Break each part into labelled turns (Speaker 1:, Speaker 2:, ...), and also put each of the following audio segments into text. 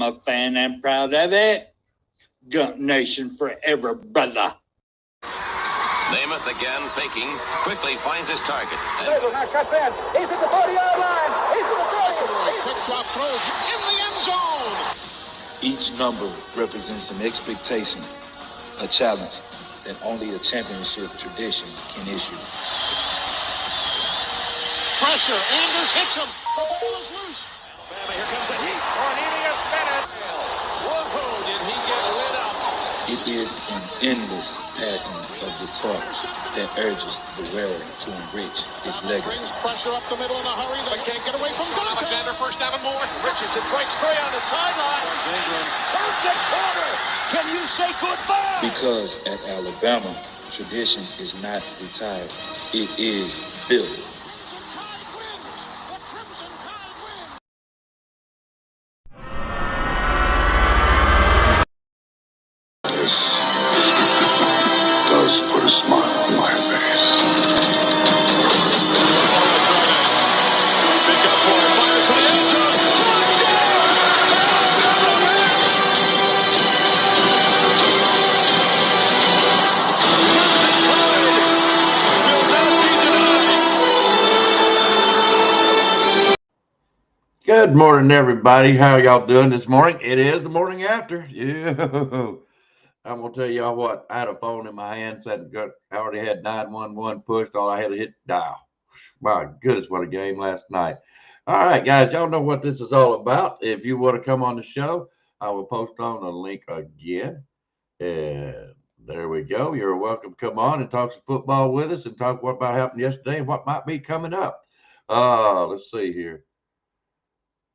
Speaker 1: Bama fan and proud of it. Gump Nation forever, brother.
Speaker 2: Namath again faking, quickly finds his target.
Speaker 3: Now cuts in. He's at the 40-yard line. He's at the 30.
Speaker 4: Quick drop throws in the end zone.
Speaker 5: Each number represents an expectation, a challenge that only a championship tradition can issue.
Speaker 4: Pressure. Anders hits him. The ball is loose.
Speaker 3: Alabama, here comes the heat. Cornelius Bennett. Whoa, did he get lit up?
Speaker 5: It is an endless passing of the torch that urges the wearer to enrich his legacy.
Speaker 4: Brings pressure up the middle in a hurry. They can't get away from Gunter.
Speaker 3: Alexander first down and more. Richardson breaks free on the sideline. Turns the corner. Can you say goodbye?
Speaker 5: Because at Alabama, tradition is not retired. It is built.
Speaker 6: Does put a smile on my face.
Speaker 3: Pickem fires to the end zone.
Speaker 7: Good morning, everybody. How y'all doing this morning? It is the morning after. Yeah. I'm going to tell y'all what. I had a phone in my hand. I already had 911 pushed. All I had to hit dial. My goodness, what a game last night. All right, guys. Y'all know what this is all about. If you want to come on the show, I will post on a link again. And there we go. You're welcome to come on and talk some football with us and talk what about happened yesterday and what might be coming up. Let's see here.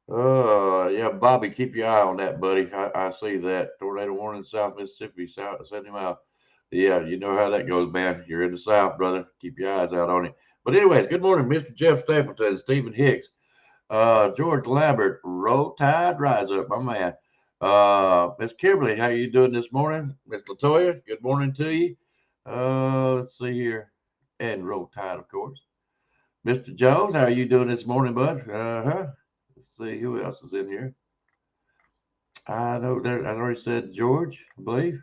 Speaker 7: Yeah, Bobby, keep your eye on that, buddy. I see that. Tornado warning in South Mississippi, send him out. Yeah, you know how that goes, man. You're in the South, brother. Keep your eyes out on it. But anyways, good morning, Mr. Jeff Stapleton, Stephen Hicks, George Lambert, Roll Tide, Rise Up, my man. Miss Kimberly, how you doing this morning? Miss Latoya, good morning to you. Let's see here. And Roll Tide, of course. Mr. Jones, how are you doing this morning, bud? Let's see who else is in here. I know there. I already said George, I believe.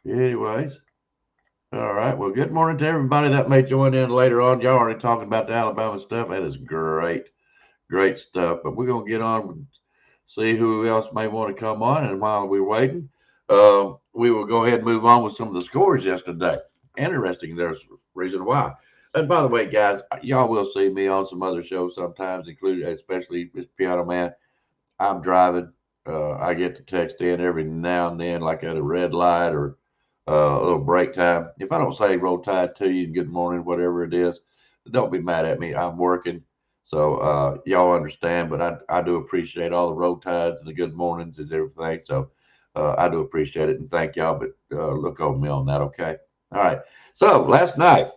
Speaker 7: Anyways, all right. Well, good morning to everybody that may join in later on. Y'all already talking about the Alabama stuff. That is great, great stuff. But we're gonna get on and see who else may want to come on. And while we're waiting, we will go ahead and move on with some of the scores yesterday. Interesting. There's a reason why. And by the way, guys, y'all will see me on some other shows sometimes, including especially Mr. Piano Man. I'm driving. I get to text in every now and then, like at a red light or a little break time. If I don't say Roll Tide to you and good morning, whatever it is, don't be mad at me. I'm working. So y'all understand, but I do appreciate all the Roll Tides and the good mornings and everything. So I do appreciate it and thank y'all, but look over me on that, okay? All right. So last night,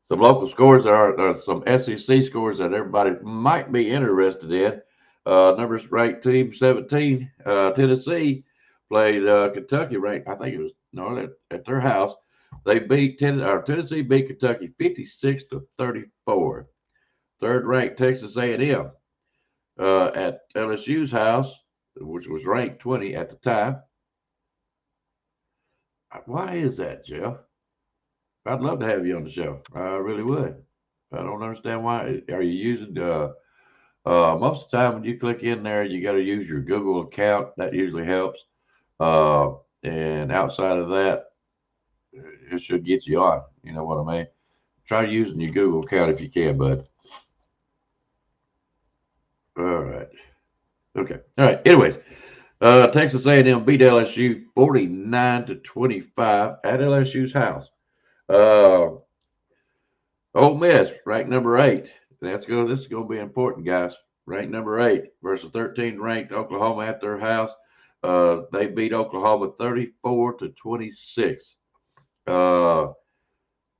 Speaker 7: some local scores are some SEC scores that everybody might be interested in. Numbers ranked team 17, Tennessee played Kentucky ranked. I think it was at their house. They beat Tennessee beat Kentucky 56-34. Third ranked Texas A&M at LSU's house, which was ranked 20 at the time. Why is that, Jeff? I'd love to have you on the show. I really would. I don't understand why. Are you using most of the time when you click in there, you got to use your Google account. That usually helps. And outside of that, it should get you on. You know what I mean? Try using your Google account if you can, bud. All right. Okay. All right. Anyways, Texas A&M beat LSU 49-25 at LSU's house. Ole Miss ranked number 8. This is going to be important, guys. Ranked number 8 versus 13 ranked Oklahoma at their house. They beat Oklahoma 34-26.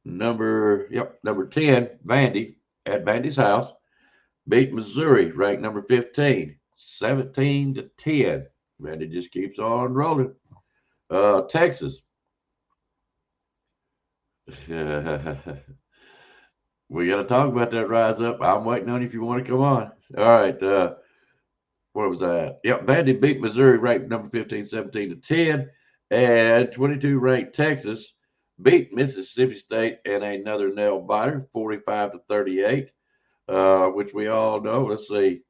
Speaker 7: Number 10, Vandy at Vandy's house beat Missouri, ranked number 15, 17-10. Vandy just keeps on rolling. Texas. We got to talk about that Rise Up. I'm waiting on you if you want to come on. All right. where was that? Yep, Vandy beat Missouri, ranked number 15, 17-10, and 22 ranked Texas beat Mississippi State in another nail biter, 45-38, which we all know. Let's see,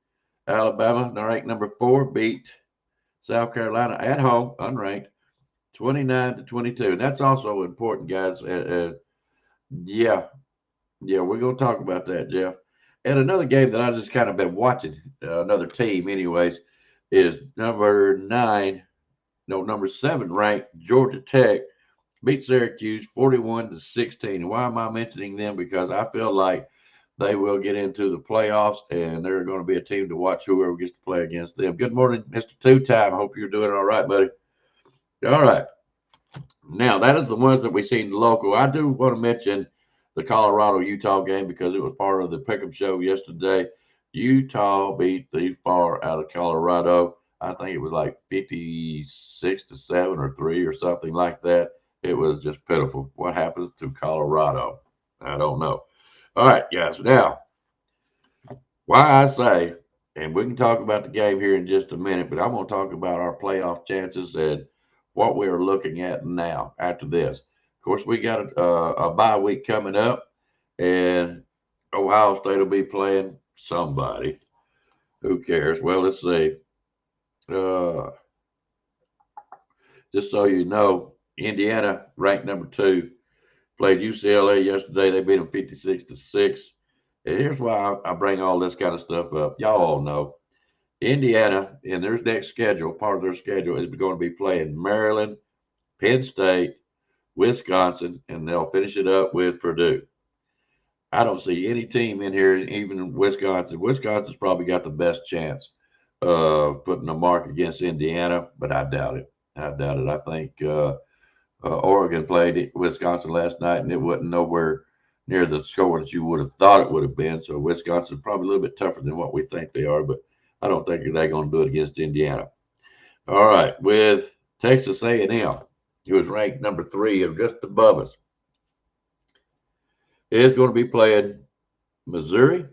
Speaker 7: Alabama, ranked number 4, beat South Carolina at home, unranked, 29-22, and that's also important, guys. Yeah, we're gonna talk about that, Jeff. And another game that I just kind of been watching, another team, anyways, is number 7 ranked Georgia Tech beat Syracuse 41-16. Why am I mentioning them? Because I feel like they will get into the playoffs, and they're going to be a team to watch, whoever gets to play against them. Good morning, Mr. Two-Time. Hope you're doing all right, buddy. All right. Now, that is the ones that we've seen local. I do want to mention the Colorado-Utah game because it was part of the Pickem show yesterday. Utah beat the far out of Colorado. I think it was like 56-7 or 3 or something like that. It was just pitiful. What happens to Colorado? I don't know. All right, guys. Now, why I say, and we can talk about the game here in just a minute, but I'm going to talk about our playoff chances and what we're looking at now after this. Of course, we got a bye week coming up, and Ohio State will be playing somebody. Who cares? Well, let's see. Just so you know, Indiana, ranked number 2, played UCLA yesterday. They beat them 56-6. And here's why I bring all this kind of stuff up. Y'all all know Indiana, in their next schedule, part of their schedule, is going to be playing Maryland, Penn State, Wisconsin, and they'll finish it up with Purdue. I don't see any team in here, even Wisconsin. Wisconsin's probably got the best chance of putting a mark against Indiana, but I doubt it. I think Oregon played Wisconsin last night, and it wasn't nowhere near the score that you would have thought it would have been. So Wisconsin's probably a little bit tougher than what we think they are, but I don't think they're going to do it against Indiana. All right, with Texas A&M, who was ranked number 3 and just above us, is going to be playing Missouri,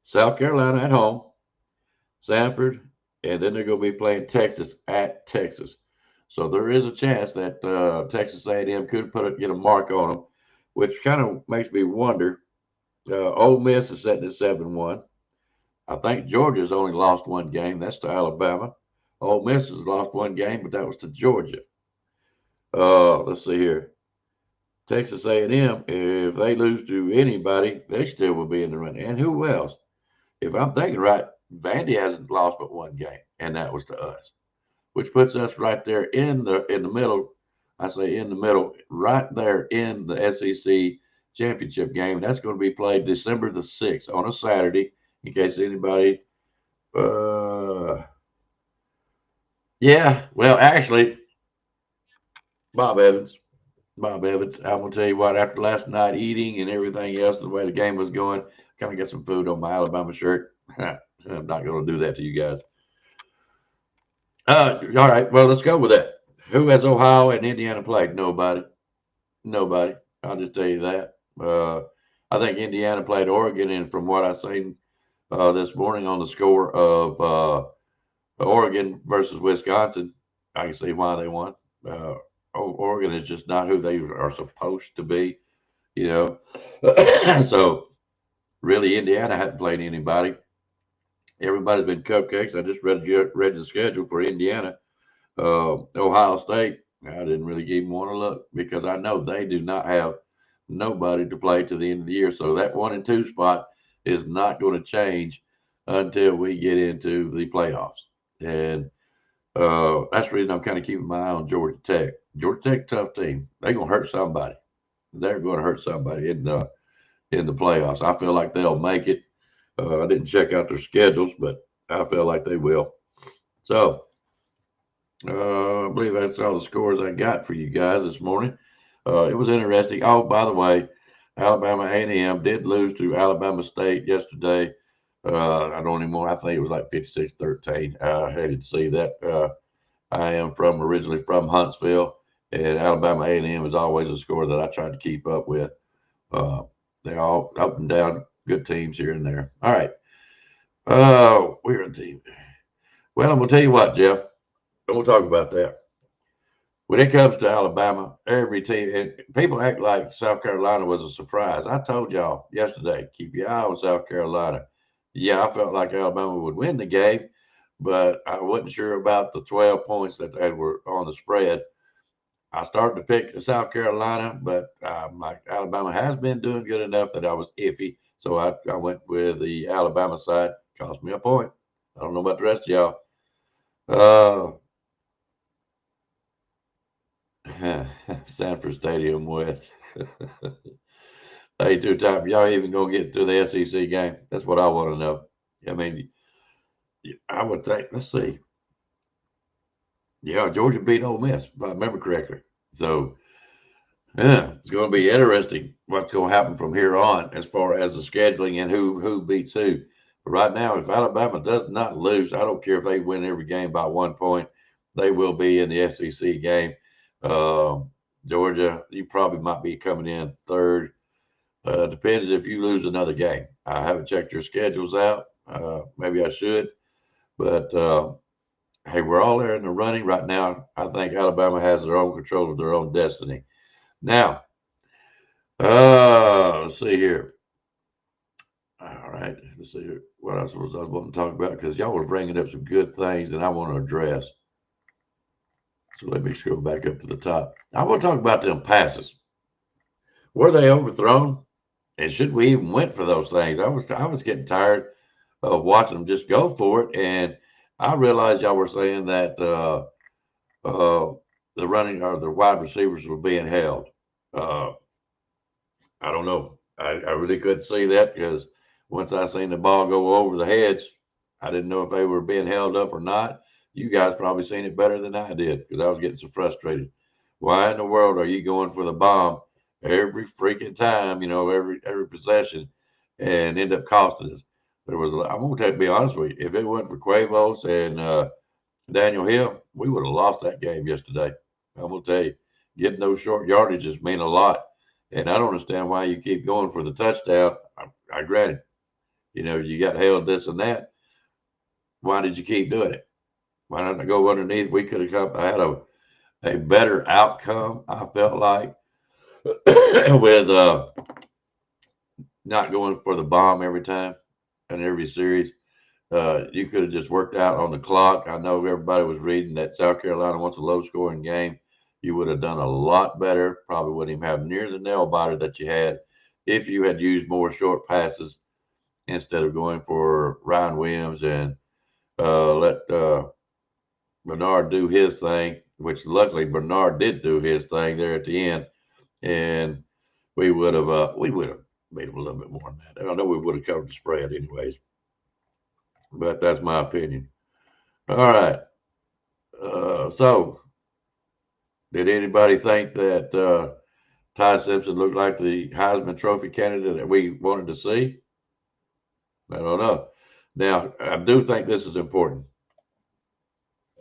Speaker 7: South Carolina at home, Sanford, and then they're going to be playing Texas at Texas. So there is a chance that Texas A&M could get a mark on them, which kind of makes me wonder. Ole Miss is setting at 7-1. I think Georgia's only lost one game. That's to Alabama. Ole Miss has lost one game, but that was to Georgia. Let's see here. Texas A&M, if they lose to anybody, they still will be in the running. And who else? If I'm thinking right, Vandy hasn't lost but one game, and that was to us, which puts us right there in the middle. I say in the middle, right there in the SEC championship game. That's going to be played December the 6th on a Saturday, in case anybody. Yeah, well, actually, Bob Evans. I'm going to tell you what, after last night eating and everything else, the way the game was going, kind of get some food on my Alabama shirt. I'm not going to do that to you guys. All right, well, let's go with that. Who has Ohio and Indiana played? Nobody. I'll just tell you that. I think Indiana played Oregon, and from what I've seen this morning on the score of Oregon versus Wisconsin, I can see why they won. Oregon is just not who they are supposed to be, you know. So, really, Indiana hadn't played anybody. Everybody's been cupcakes. I just read the schedule for Indiana. Ohio State, I didn't really even want to look because I know they do not have nobody to play to the end of the year. So that 1 and 2 spot is not going to change until we get into the playoffs. And that's the reason I'm kind of keeping my eye on Georgia Tech. Georgia Tech, tough team. They're going to hurt somebody. They're going to hurt somebody in the playoffs. I feel like they'll make it. I didn't check out their schedules, but I feel like they will. So I believe that's all the scores I got for you guys this morning. It was interesting. Oh, by the way, Alabama A&M did lose to Alabama State yesterday. I don't anymore. I think it was like 56-13. I hated to see that. I am originally from Huntsville, and Alabama A&M is always a score that I tried to keep up with. They're all up and down, good teams here and there. All right. We're a team. Well, I'm going to tell you what, Jeff. We'll talk about that. When it comes to Alabama, every team, and people act like South Carolina was a surprise. I told y'all yesterday, keep your eye on South Carolina. Yeah, I felt like Alabama would win the game, but I wasn't sure about the 12 points that they were on the spread. I started to pick South Carolina, but like Alabama has been doing good enough that I was iffy. So I went with the Alabama side. Cost me a point. I don't know about the rest of y'all. Sanford Stadium West. Hey, two-time, y'all even gonna get to the SEC game? That's what I want to know. I mean, I would think. Let's see. Yeah, Georgia beat Ole Miss, if I remember correctly. So, yeah, it's going to be interesting what's going to happen from here on as far as the scheduling and who beats who. But right now, if Alabama does not lose, I don't care if they win every game by 1 point, they will be in the SEC game. Georgia, you probably might be coming in third. Depends if you lose another game. I haven't checked your schedules out. Maybe I should. But hey, we're all there in the running right now. I think Alabama has their own control of their own destiny. Now, let's see here. All right, let's see here. What else was I wanting to talk about? Because y'all were bringing up some good things that I want to address. So let me scroll back up to the top. I want to talk about them passes. Were they overthrown? And should we even went for those things? I was getting tired of watching them just go for it. And I realized y'all were saying that the running or the wide receivers were being held. I don't know. I really couldn't see that because once I seen the ball go over the heads, I didn't know if they were being held up or not. You guys probably seen it better than I did because I was getting so frustrated. Why in the world are you going for the bomb every freaking time, every possession and end up costing us? I'm going to be honest with you. If it wasn't for Quavos and Daniel Hill, we would have lost that game yesterday. I'm going to tell you, getting those short yardages mean a lot. And I don't understand why you keep going for the touchdown. I granted, you got held this and that. Why did you keep doing it? Why not go underneath? We could have had a better outcome, I felt like, with not going for the bomb every time in every series. You could have just worked out on the clock. I know everybody was reading that South Carolina wants a low-scoring game. You would have done a lot better. Probably wouldn't even have near the nail biter that you had if you had used more short passes instead of going for Ryan Williams and let Bernard do his thing, which luckily Bernard did do his thing there at the end. And we would have made him a little bit more than that. I know we would have covered the spread anyways, but that's my opinion. All right. So did anybody think that Ty Simpson looked like the Heisman Trophy candidate that we wanted to see? I don't know. Now, I do think this is important.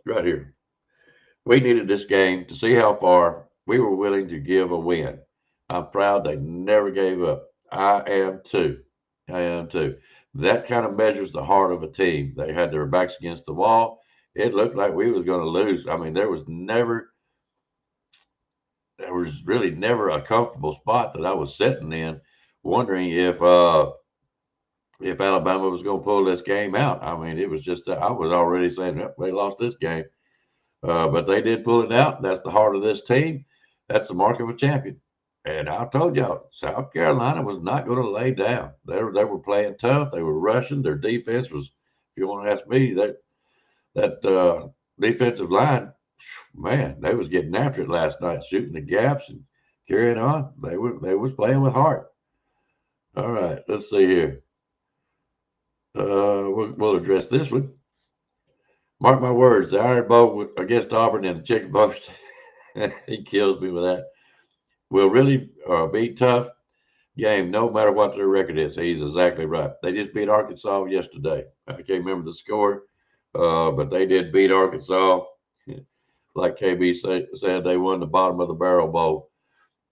Speaker 7: Right here. We needed this game to see how far we were willing to give a win. I'm proud they never gave up. I am too. That kind of measures the heart of a team. They had their backs against the wall. It looked like we was going to lose. I mean, there was really never a comfortable spot that I was sitting in, wondering if Alabama was going to pull this game out. I mean, it was just that I was already saying, yep, they lost this game. But they did pull it out. That's the heart of this team. That's the mark of a champion. And I told y'all, South Carolina was not going to lay down. They were playing tough. They were rushing. Their defense was, if you want to ask me, that defensive line, man, they was getting after it last night, shooting the gaps and carrying on. They was playing with heart. All right, let's see here. We'll address this one. Mark my words, the Iron Bowl against Auburn in the Chicken Post, he kills me with that, will really be tough game no matter what their record is. He's exactly right. They just beat Arkansas yesterday. I can't remember the score, but they did beat Arkansas. Like KB said, they won the bottom of the barrel bowl.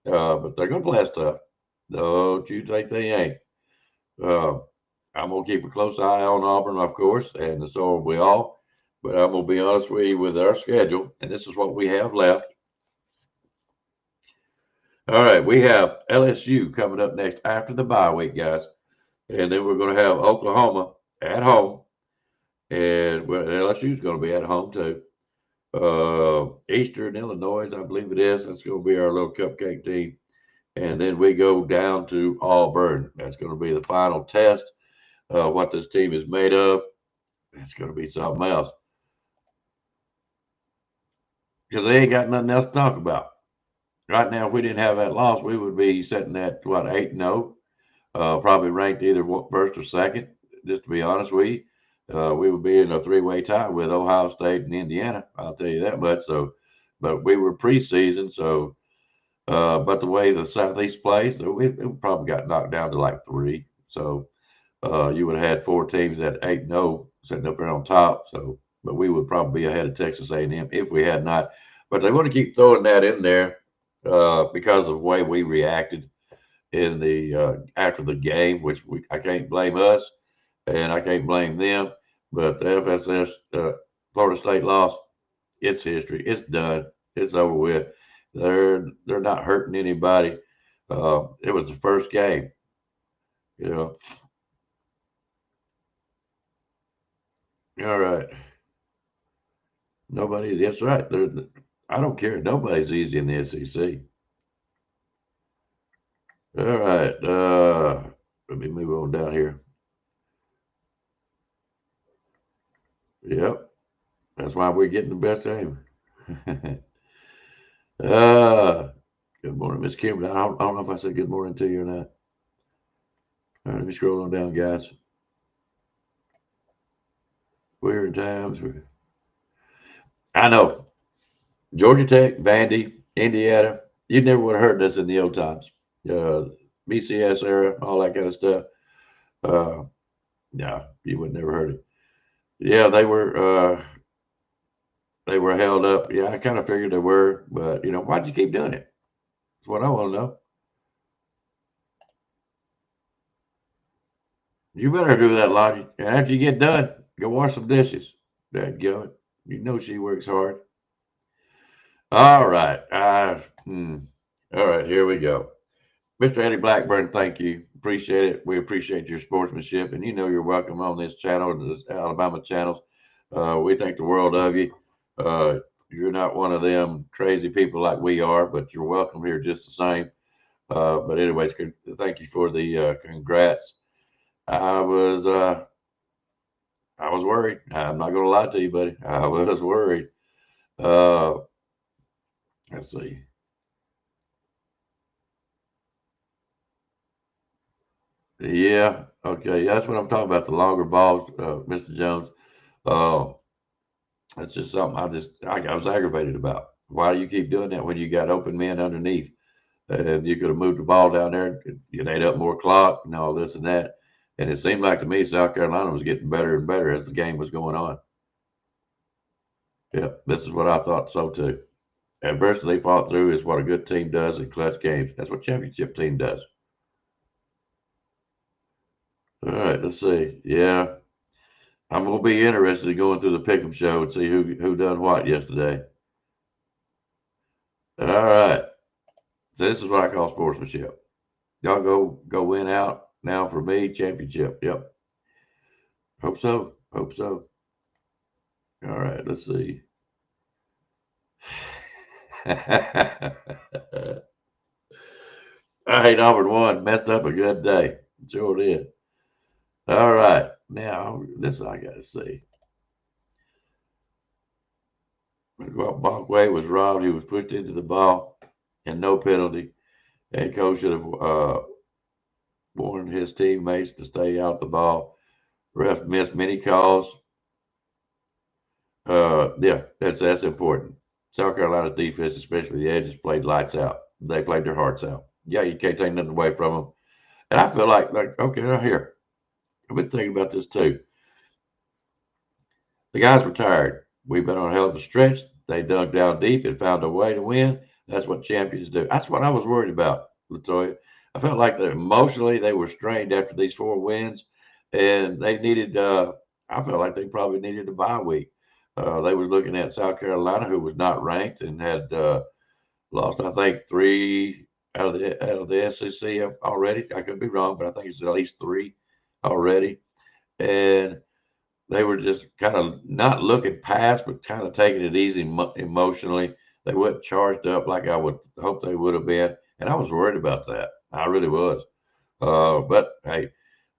Speaker 7: But they're going to play us tough. Don't you think they ain't? I'm going to keep a close eye on Auburn, of course, and so are we all. But I'm going to be honest with you with our schedule, and this is what we have left. All right, we have LSU coming up next after the bye week, guys. And then we're going to have Oklahoma at home. And LSU is going to be at home, too. Eastern Illinois, I believe it is. That's going to be our little cupcake team. And then we go down to Auburn. That's going to be the final test of what this team is made of. It's going to be something else. Because they ain't got nothing else to talk about. Right now, if we didn't have that loss, we would be sitting at, 8-0. Probably ranked either first or second, just to be honest with you. We would be in a three-way tie with Ohio State and Indiana. I'll tell you that much. So, but we were preseason, so but the way the Southeast plays, we probably got knocked down to like 3. So you would have had 4 teams at 8-0 sitting up there on top. So, but we would probably be ahead of Texas A&M if we had not. But they want to keep throwing that in there because of the way we reacted in the after the game, which I can't blame us and I can't blame them. But the FSS Florida State loss, it's history. It's done. It's over with. They're not hurting anybody. It was the first game, you know. All right. Nobody. That's right. I don't care. Nobody's easy in the SEC. All right. Let me move on down here. Yep. That's why we're getting the best aim. Good morning, Miss Kimberly. I don't know if I said good morning to you or not. All right, let me scroll on down, guys. Weird times. I know. Georgia Tech, Vandy, Indiana. You never would have heard this in the old times. BCS era, all that kind of stuff. No, you would never heard it. Yeah, they were held up. Yeah, I kind of figured they were, but why'd you keep doing it? That's what I want to know. You better do that, Lottie. And after you get done, go wash some dishes. Dadgummit. You know she works hard. All right. All right, here we go. Mr. Eddie Blackburn, thank you. Appreciate it. We appreciate your sportsmanship. And you're welcome on this channel, this Alabama channels. We think the world of you. You're not one of them crazy people like we are, but you're welcome here just the same. But anyways, thank you for the congrats. I was worried. I'm not going to lie to you, buddy. I was worried. Let's see. Yeah. Okay. Yeah, that's what I'm talking about. The longer balls, Mr. Jones. That's just something I was aggravated about. Why do you keep doing that when you got open men underneath? And you could have moved the ball down there and you ate up more clock and all this and that. And it seemed like to me South Carolina was getting better and better as the game was going on. Yeah, this is what I thought so too. Adversity they fought through is what a good team does in clutch games. That's what championship team does. All right, let's see. Yeah, I'm gonna be interested in going through the Pickem show and see who done what yesterday. All right. So this is what I call sportsmanship. Y'all go win out now for me, championship. Yep. Hope so. Hope so. All right, let's see. I hate Auburn won. Messed up a good day. Sure did. All right. Now, this I got to see. Balkway was robbed. He was pushed into the ball and no penalty. Head coach should have warned his teammates to stay out the ball. Ref missed many calls. Yeah, that's important. South Carolina's defense, especially the edges, played lights out. They played their hearts out. Yeah, you can't take nothing away from them. And I feel like okay, now here. I've been thinking about this too. The guys were tired. We've been on a hell of a stretch. They dug down deep and found a way to win. That's what champions do. That's what I was worried about, Latoya. I felt like that emotionally they were strained after these 4 wins, and they needed. I felt like they probably needed a bye week. They was looking at South Carolina, who was not ranked and had lost, I think, 3 out of the SEC already. I could be wrong, but I think it's at least 3 already. And they were just kind of not looking past, but kind of taking it easy emotionally. They weren't charged up like I would hope they would have been, and I was worried about that. I really was. But hey,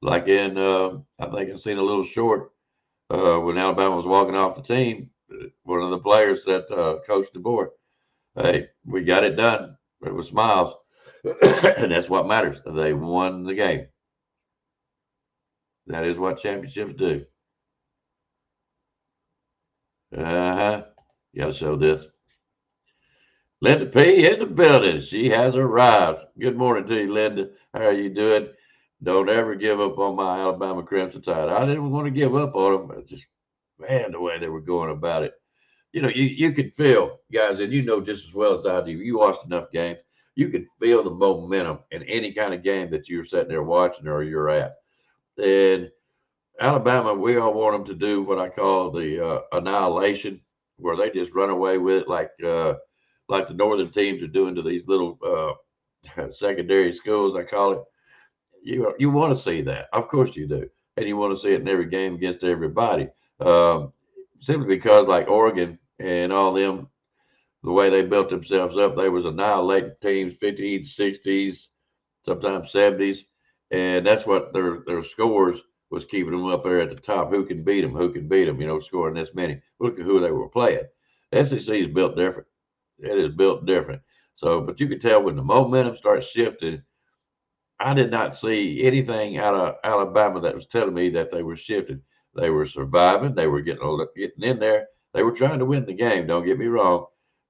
Speaker 7: like I think I seen a little short when Alabama was walking off the team. One of the players that coached the board, hey, we got it done. It was smiles, and that's what matters. They won the game. That is what championships do. Uh-huh. You got to show this. Linda P. in the building. She has arrived. Good morning to you, Linda. How are you doing? Don't ever give up on my Alabama Crimson Tide. I didn't want to give up on them. But just, man, the way they were going about it. You know, you could feel, guys, and you know just as well as I do, you watched enough games, you could feel the momentum in any kind of game that you're sitting there watching or you're at. And Alabama, we all want them to do what I call the annihilation, where they just run away with it like the northern teams are doing to these little secondary schools, I call it. You want to see that, of course you do, and you want to see it in every game against everybody. Simply because, like Oregon and all them, the way they built themselves up, they was annihilating teams 50s, 60s, sometimes 70s, and that's what their scores was keeping them up there at the top. Who can beat them? Who can beat them? You know, scoring this many. Look at who they were playing. SEC is built different. It is built different. So, but you could tell when the momentum starts shifting. I did not see anything out of Alabama that was telling me that they were shifting. They were surviving. They were getting in there. They were trying to win the game. Don't get me wrong,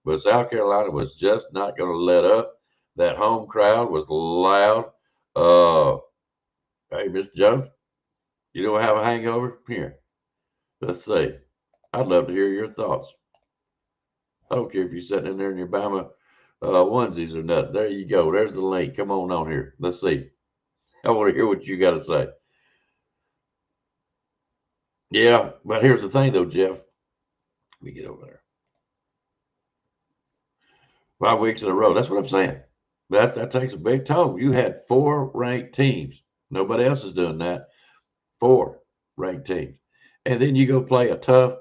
Speaker 7: but South Carolina was just not going to let up. That home crowd was loud. Hey, Mr. Jones, you don't have a hangover? Here, let's see. I'd love to hear your thoughts. I don't care if you're sitting in there in your Bama onesies or nothing. There you go. There's the link. Come on here. Let's see. I want to hear what you got to say. Yeah, but here's the thing, though, Jeff. Let me get over there. 5 weeks in a row. That's what I'm saying. That takes a big toll. You had 4 ranked teams. Nobody else is doing that. 4 ranked teams, and then you go play a tough,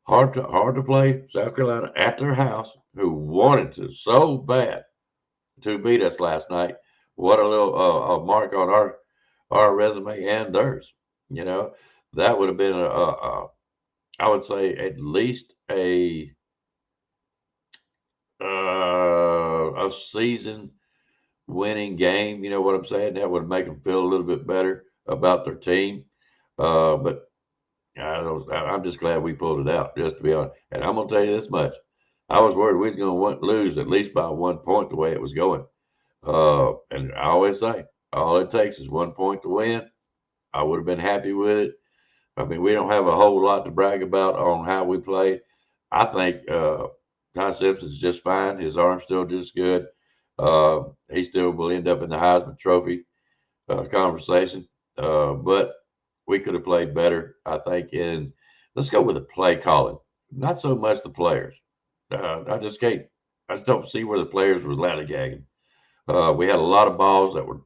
Speaker 7: hard to play South Carolina at their house, who wanted to so bad to beat us last night. What a little a mark on our resume and theirs. You know, that would have been I would say at least a season winning game. You know what I'm saying? That would make them feel a little bit better about their team. But I'm just glad we pulled it out, just to be honest. And I'm gonna tell you this much: I was worried we was gonna lose at least by 1 point the way it was going. And I always say, all it takes is 1 point to win. I would have been happy with it. I mean, we don't have a whole lot to brag about on how we played. I think Ty Simpson's just fine. His arm's still just good. He still will end up in the Heisman Trophy conversation. But we could have played better, I think. And let's go with the play calling, not so much the players. I just don't see where the players was lollygagging. We had a lot of balls that were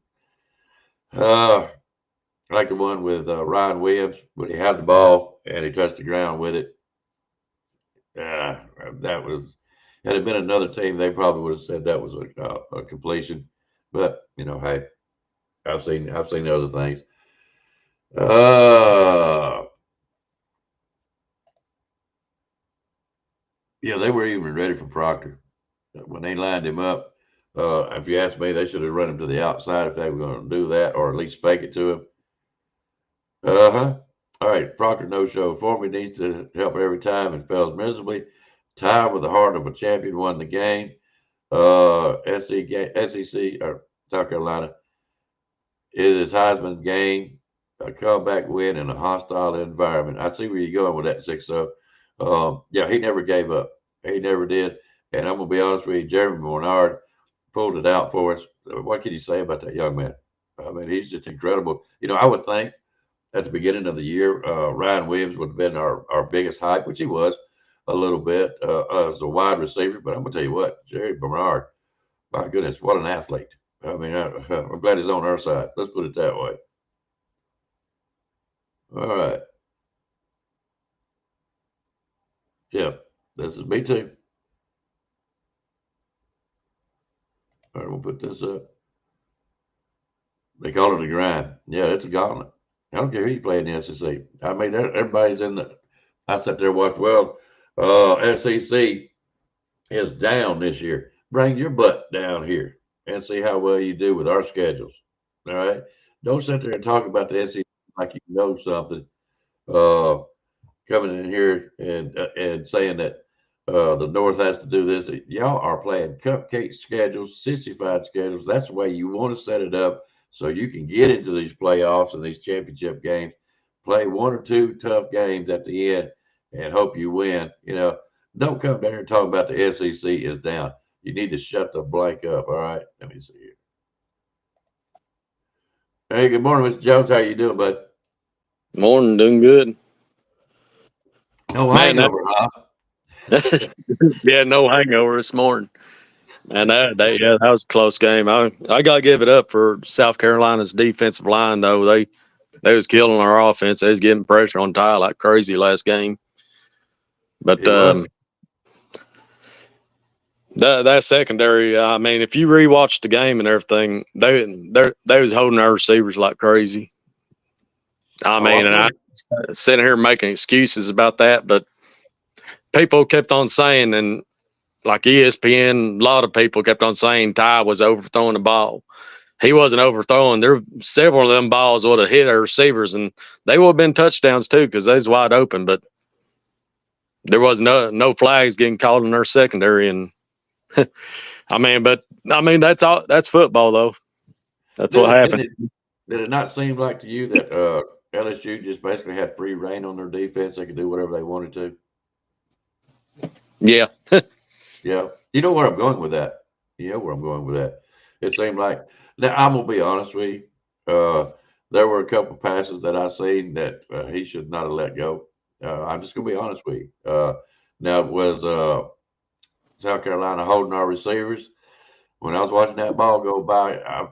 Speaker 7: like the one with Ryan Williams when he had the ball and he touched the ground with it. That was, had it been another team, they probably would have said that was a completion. But you know, hey, I've seen other things. Yeah, they were even ready for Proctor when they lined him up. If you ask me, they should have run him to the outside if they were going to do that, or at least fake it to him. All right, Proctor no-show for me, needs to help every time and fails miserably. Tied with the heart of a champion, won the game. SEC or South Carolina is his Heisman game, a comeback win in a hostile environment. I see where you're going with that 6-0. Yeah, he never gave up. He never did. And I'm going to be honest with you, Jeremy Bernard pulled it out for us. What can you say about that young man? I mean, he's just incredible. You know, I would think at the beginning of the year, Ryan Williams would have been our biggest hype, which he was. a little bit as a wide receiver. But I'm gonna tell you what, Jerry Bernard, my goodness, what an athlete! I mean, I'm glad he's on our side. Let's put it that way. All right. Yep, this is me too. All right, we'll put this up. They call it a grind. Yeah, it's a gauntlet. I don't care who you play in the SEC. I mean, everybody's in the. I sat there and watched. Well, SEC is down this year. Bring your butt down here and see how well you do with our schedules. All right. Don't sit there and talk about the SEC like you know something. Coming in here and saying that the North has to do this. Y'all are playing cupcake schedules, sissified schedules. That's the way you want to set it up so you can get into these playoffs and these championship games, play one or two tough games at the end, and hope you win. You know, don't come down here and talk about the SEC is down. You need to shut the blank up. All right. Let me see here. Hey, good morning, Mr. Jones. How you doing, bud?
Speaker 8: Morning, doing good.
Speaker 7: No
Speaker 8: Man,
Speaker 7: hangover, huh?
Speaker 8: yeah, no hangover this morning. And that was a close game. I gotta give it up for South Carolina's defensive line though. They was killing our offense. They was getting pressure on Ty like crazy last game. But that secondary, I mean, if you rewatch the game and everything, they was holding our receivers like crazy. I mean, and I sitting here making excuses about that, but people kept on saying, and like ESPN, a lot of people kept on saying Ty was overthrowing the ball. He wasn't overthrowing. There several of them balls would have hit our receivers, and they would have been touchdowns too because they was wide open. But there was no flags getting called in our secondary, and I mean, that's all. That's football though. That's what happened.
Speaker 7: Did it not seem like to you that LSU just basically had free reign on their defense? They could do whatever they wanted to.
Speaker 8: Yeah.
Speaker 7: Yeah. You know where I'm going with that. You know where I'm going with that. It seemed like now I'm gonna be honest with you. There were a couple passes that I seen that he should not have let go. I'm just gonna be honest with you. Now it was South Carolina holding our receivers. When I was watching that ball go by,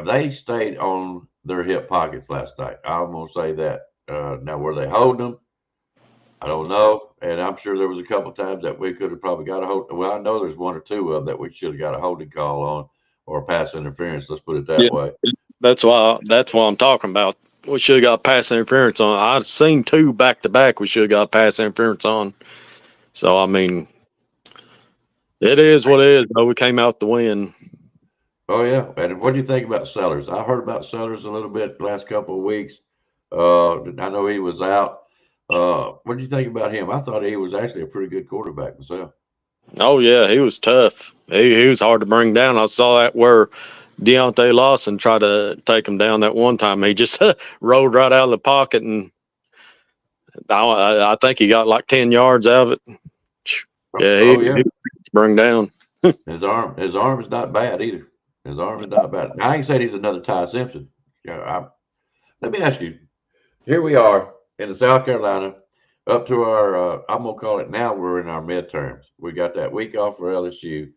Speaker 7: they stayed on their hip pockets last night. I'm gonna say that. Now were they holding them? I don't know, and I'm sure there was a couple of times that we could have probably got a hold. Well, I know there's one or two of them that we should have got a holding call on or pass interference. Let's put it that way.
Speaker 8: That's why I'm talking about. We should have got pass interference on. I've seen two back to back. We should have got pass interference on. So I mean, it is what it is. But we came out to win.
Speaker 7: Oh yeah, and what do you think about Sellers? I heard about Sellers a little bit the last couple of weeks. I know he was out. What do you think about him? I thought he was actually a pretty good quarterback myself.
Speaker 8: Oh yeah, he was tough. He was hard to bring down. I saw that where Deontay Lawson tried to take him down that one time. He just rolled right out of the pocket, and I think he got like 10 yards out of it. Yeah, he was bring down.
Speaker 7: His arm is not bad either. His arm is not bad. Now, I ain't said he's another Ty Simpson. Yeah, let me ask you. Here we are in the South Carolina, up to our. I'm gonna call it now. We're in our midterms. We got that week off for LSU.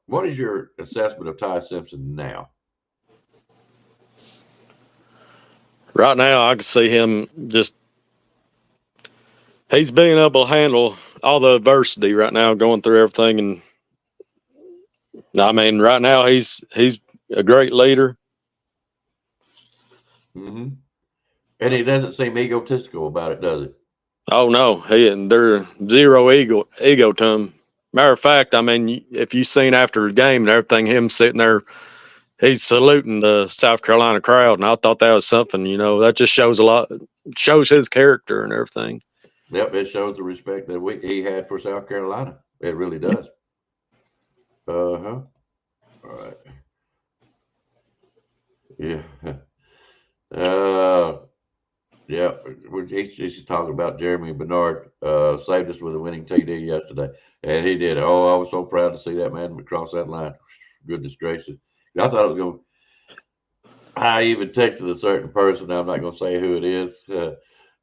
Speaker 7: What is your assessment of Ty Simpson now?
Speaker 8: Right now, I can see him just. He's being able to handle all the adversity right now, going through everything, and I mean, right now he's a great leader.
Speaker 7: Mm-hmm. And he doesn't seem egotistical about it, does it?
Speaker 8: Oh no, they're zero ego to him. Matter of fact, I mean, if you seen after the game and everything, him sitting there, he's saluting the South Carolina crowd, and I thought that was something. You know, that just shows a lot, shows his character and everything.
Speaker 7: Yep, it shows the respect that he had for South Carolina. It really does. All right. Yeah. Yeah. He's talking about Jeremy Bernard saved us with a winning TD yesterday, and he did. Oh, I was so proud to see that man cross that line. Goodness gracious! I thought it was going. I even texted a certain person. I'm not going to say who it is.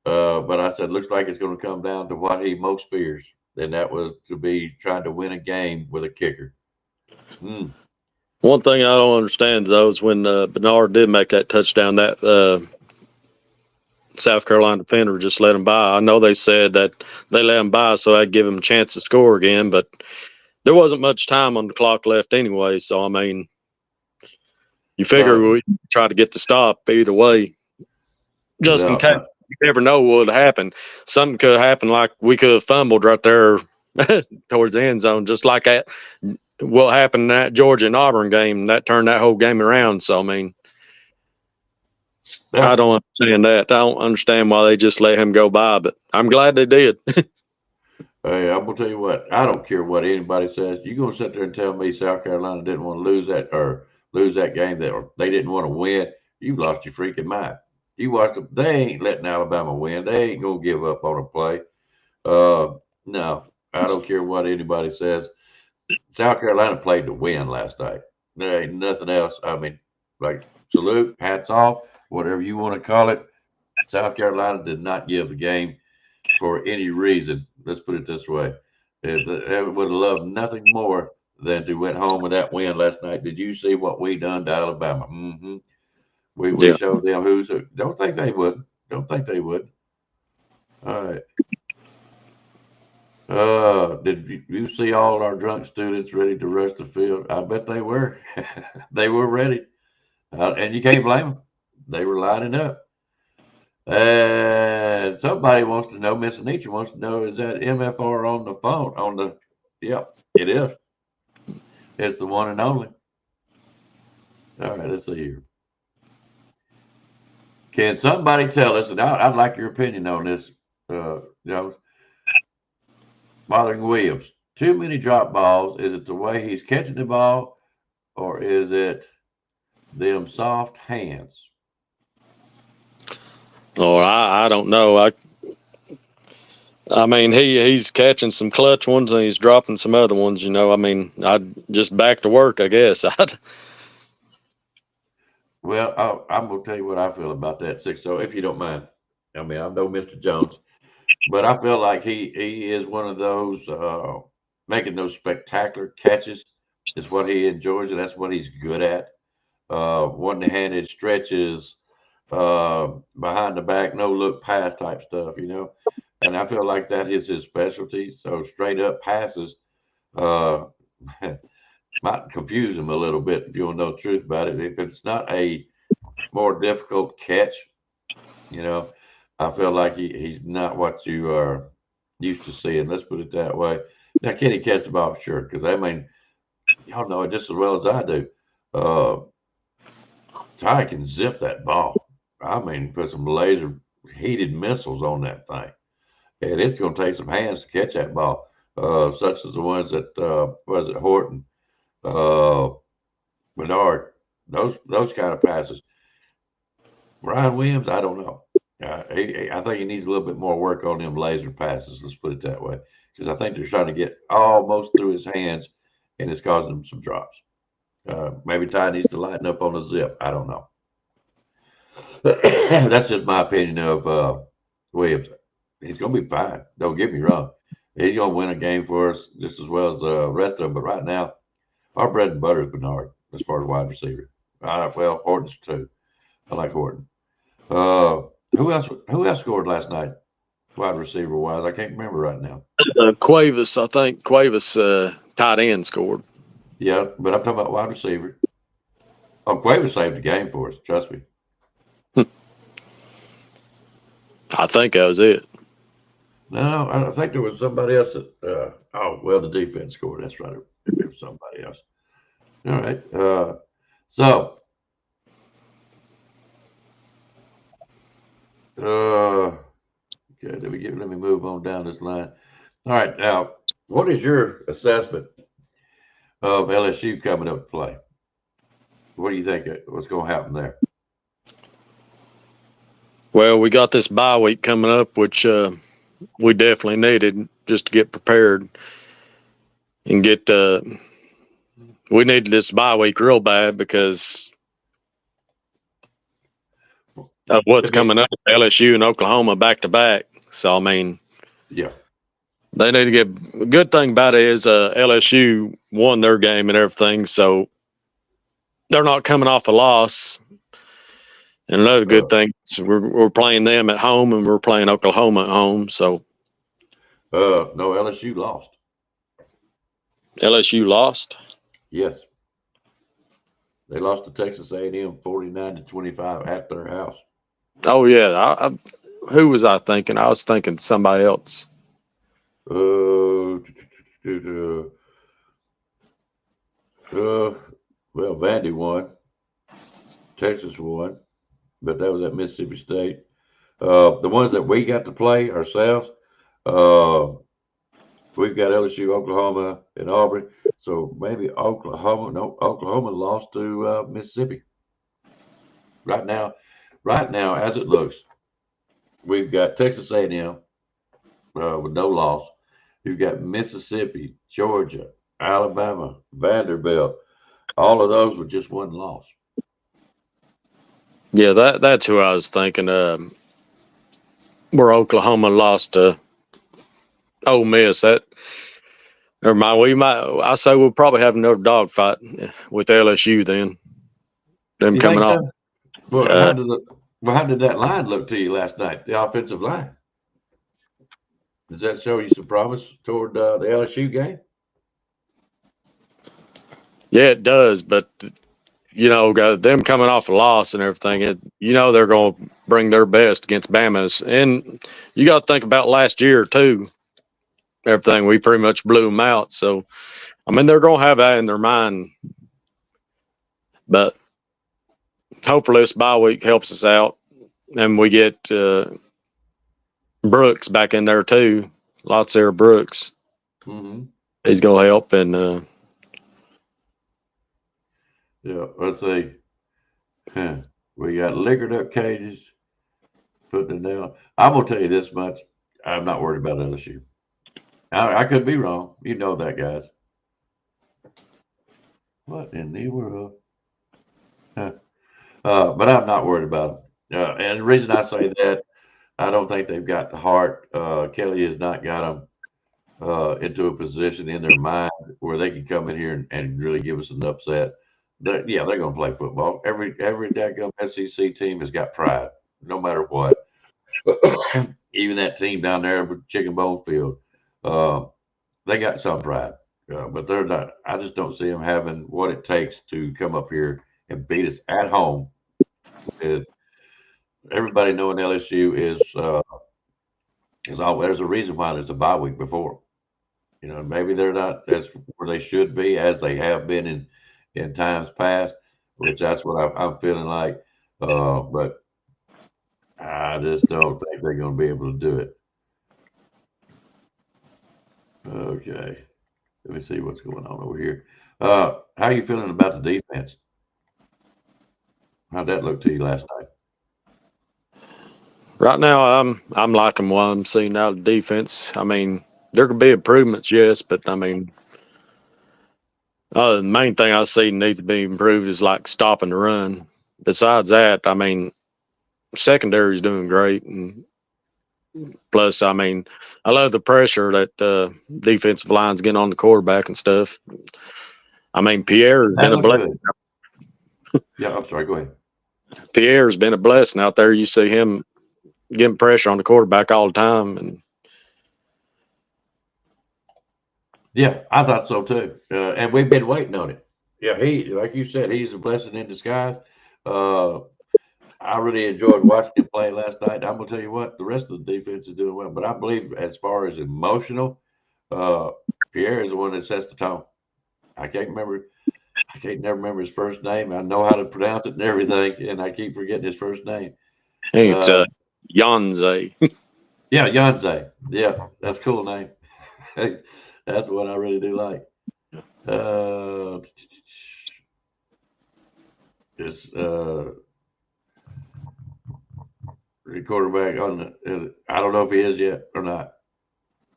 Speaker 7: But I said, looks like it's going to come down to what he most fears, and that was to be trying to win a game with a kicker.
Speaker 8: One thing I don't understand though is when Bernard did make that touchdown, that South Carolina defender just let him by. I know they said that they let him by so I'd give him a chance to score again, but there wasn't much time on the clock left anyway. So I mean, you figure we try to get the stop either way, just in case. You never know what would happen. Something could happen, like we could have fumbled right there towards the end zone, just like that. What happened in that Georgia and Auburn game, that turned that whole game around. So I mean, I don't understand that. I don't understand why they just let him go by, but I'm glad they did.
Speaker 7: Hey, I'm gonna tell you what. I don't care what anybody says. You're gonna sit there and tell me South Carolina didn't want to lose that game, that or they didn't want to win. You've lost your freaking mind. You watch them. They ain't letting Alabama win. They ain't gonna give up on a play. No, I don't care what anybody says. South Carolina played to win last night. There ain't nothing else. I mean, like, salute, hats off, whatever you want to call it. South Carolina did not give the game for any reason. Let's put it this way. They would have loved nothing more than to went home with that win last night. Did you see what we done to Alabama? We showed them who's who. Don't think they would. Don't think they would. All right. Did you see all our drunk students ready to rush the field? I bet they were. They were ready. And you can't blame them. They were lining up. And somebody wants to know, Miss Anitra wants to know, is that MFR on the phone? Yep, it is. It's the one and only. All right, let's see here. Can somebody tell us, and I'd like your opinion on this, Jones. Bothering Williams, too many drop balls. Is it the way he's catching the ball, or is it them soft hands?
Speaker 8: Oh, I don't know. I mean, he's catching some clutch ones and he's dropping some other ones. You know, I mean, I'd just back to work, I guess.
Speaker 7: Well, I'm gonna tell you what I feel about that 6-0, if you don't mind. I mean, I'm no Mr. Jones, but I feel like he is one of those making those spectacular catches is what he enjoys, and that's what he's good at. One-handed stretches, behind the back, no look pass type stuff, you know. And I feel like that is his specialty. So straight up passes uh, might confuse him a little bit if you want to know the truth about it. If it's not a more difficult catch, you know, I feel like he's not what you are used to seeing. Let's put it that way. Now, can he catch the ball? Sure, because I mean, y'all know it just as well as I do. Ty can zip that ball. I mean, put some laser heated missiles on that thing. And it's going to take some hands to catch that ball, such as the ones that, what is it, Horton, Bernard, those kind of passes. Brian Williams, I don't know. I think he needs a little bit more work on them laser passes, let's put it that way, because I think they're trying to get almost through his hands, and it's causing him some drops. Maybe Ty needs to lighten up on the zip. I don't know. That's just my opinion of Williams. He's going to be fine. Don't get me wrong. He's going to win a game for us just as well as the rest of them. But right now, our bread and butter is Bernard as far as wide receiver. Well, Horton's too. I like Horton. Who else scored last night, wide receiver wise? I can't remember right now.
Speaker 8: Cuevas, I think Cuevas tight end scored.
Speaker 7: Yeah, but I'm talking about wide receiver. Oh, Cuevas saved the game for us. Trust me.
Speaker 8: I think that was it.
Speaker 7: No, I think there was somebody else that. The defense scored. That's right. It was somebody else. All right. Okay. Let me move on down this line. All right. Now, what is your assessment of LSU coming up to play? What do you think? What's going to happen there?
Speaker 8: Well, we got this bye week coming up, which we definitely needed just to get prepared and get. We needed this bye week real bad because of what's coming up, LSU and Oklahoma back to back. So, I mean,
Speaker 7: Yeah.
Speaker 8: they need to get – a good thing about it is LSU won their game and everything, so they're not coming off a loss. And another good thing is we're playing them at home and we're playing Oklahoma at home. So
Speaker 7: no, LSU lost.
Speaker 8: LSU lost?
Speaker 7: Yes. They lost to Texas A&M 49-25 at their house.
Speaker 8: Oh, yeah. Who was I thinking? I was thinking somebody else.
Speaker 7: Well, Vandy won. Texas won, but that was at Mississippi State. The ones that we got to play ourselves, we've got LSU, Oklahoma, and Auburn. So maybe Oklahoma. No, Oklahoma lost to Mississippi. Right now, as it looks, we've got Texas A&M with no loss. You've got Mississippi, Georgia, Alabama, Vanderbilt. All of those with just one loss.
Speaker 8: Yeah, that's who I was thinking. Where Oklahoma lost to Ole Miss. Never mind. I say we'll probably have another dogfight with LSU then. Them
Speaker 7: You
Speaker 8: coming
Speaker 7: think
Speaker 8: off.
Speaker 7: so? Well, how did that line look to you last night? The offensive line. Does that show you some promise toward the LSU game?
Speaker 8: Yeah, it does. But them coming off a loss and everything, they're going to bring their best against Bama's. And you got to think about last year, too. Everything, we pretty much blew them out. So, I mean, they're going to have that in their mind. But hopefully this bye week helps us out. And we get Brooks back in there, too. Lots there, Brooks.
Speaker 7: Mm-hmm.
Speaker 8: He's going to help. And
Speaker 7: yeah, let's see. We got liquored up cages, putting it down. I'm going to tell you this much. I'm not worried about LSU. I could be wrong. You know that, guys. What in the world? But I'm not worried about them. And the reason I say that, I don't think they've got the heart. Kelly has not got them into a position in their mind where they can come in here and really give us an upset. They're going to play football. Every daggum SEC team has got pride, no matter what. Even that team down there with Chicken Bone Field, they got some pride, but they're not. I just don't see them having what it takes to come up here and beat us at home. With everybody knowing LSU is all. There's a reason why there's a bye week before. Maybe they're not as where they should be as they have been in times past, which that's what I'm feeling like. But I just don't think they're going to be able to do it. Okay. Let me see what's going on over here. How are you feeling about the defense? How'd that look to you last night?
Speaker 8: right now, I'm liking what I'm seeing out of defense. I mean, there could be improvements, yes, but I mean, the main thing I see needs to be improved is like stopping the run. Besides that, I mean, secondary is doing great, and plus, I mean, I love the pressure that defensive line's getting on the quarterback and stuff. I mean, Pierre's been a blessing.
Speaker 7: Yeah, I'm sorry. Go ahead.
Speaker 8: Pierre's been a blessing out there. You see him getting pressure on the quarterback all the time, and
Speaker 7: yeah, I thought so too. And we've been waiting on it. Yeah, like you said, he's a blessing in disguise. I really enjoyed watching him play last night. I'm gonna tell you what, the rest of the defense is doing well, but I believe as far as emotional, Pierre is the one that sets the tone. I can't never remember his first name. I know how to pronounce it and everything, and I keep forgetting his first name.
Speaker 8: it's Yanze.
Speaker 7: Yeah, Yanze. Yeah, that's a cool name. That's what I really do like. Just the quarterback on the. I don't know if he is yet or not.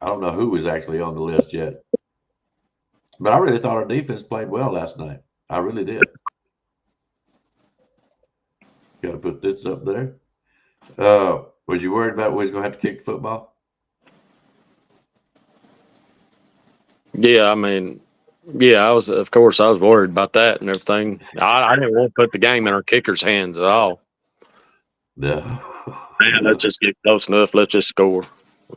Speaker 7: I don't know who is actually on the list yet. But I really thought our defense played well last night. I really did. Got to put this up there. Was you worried about was going to have to kick the football?
Speaker 8: Yeah, I mean, yeah, of course, I was worried about that and everything. I didn't want to put the game in our kicker's hands at all.
Speaker 7: No.
Speaker 8: Man, let's just get close enough. Let's just score.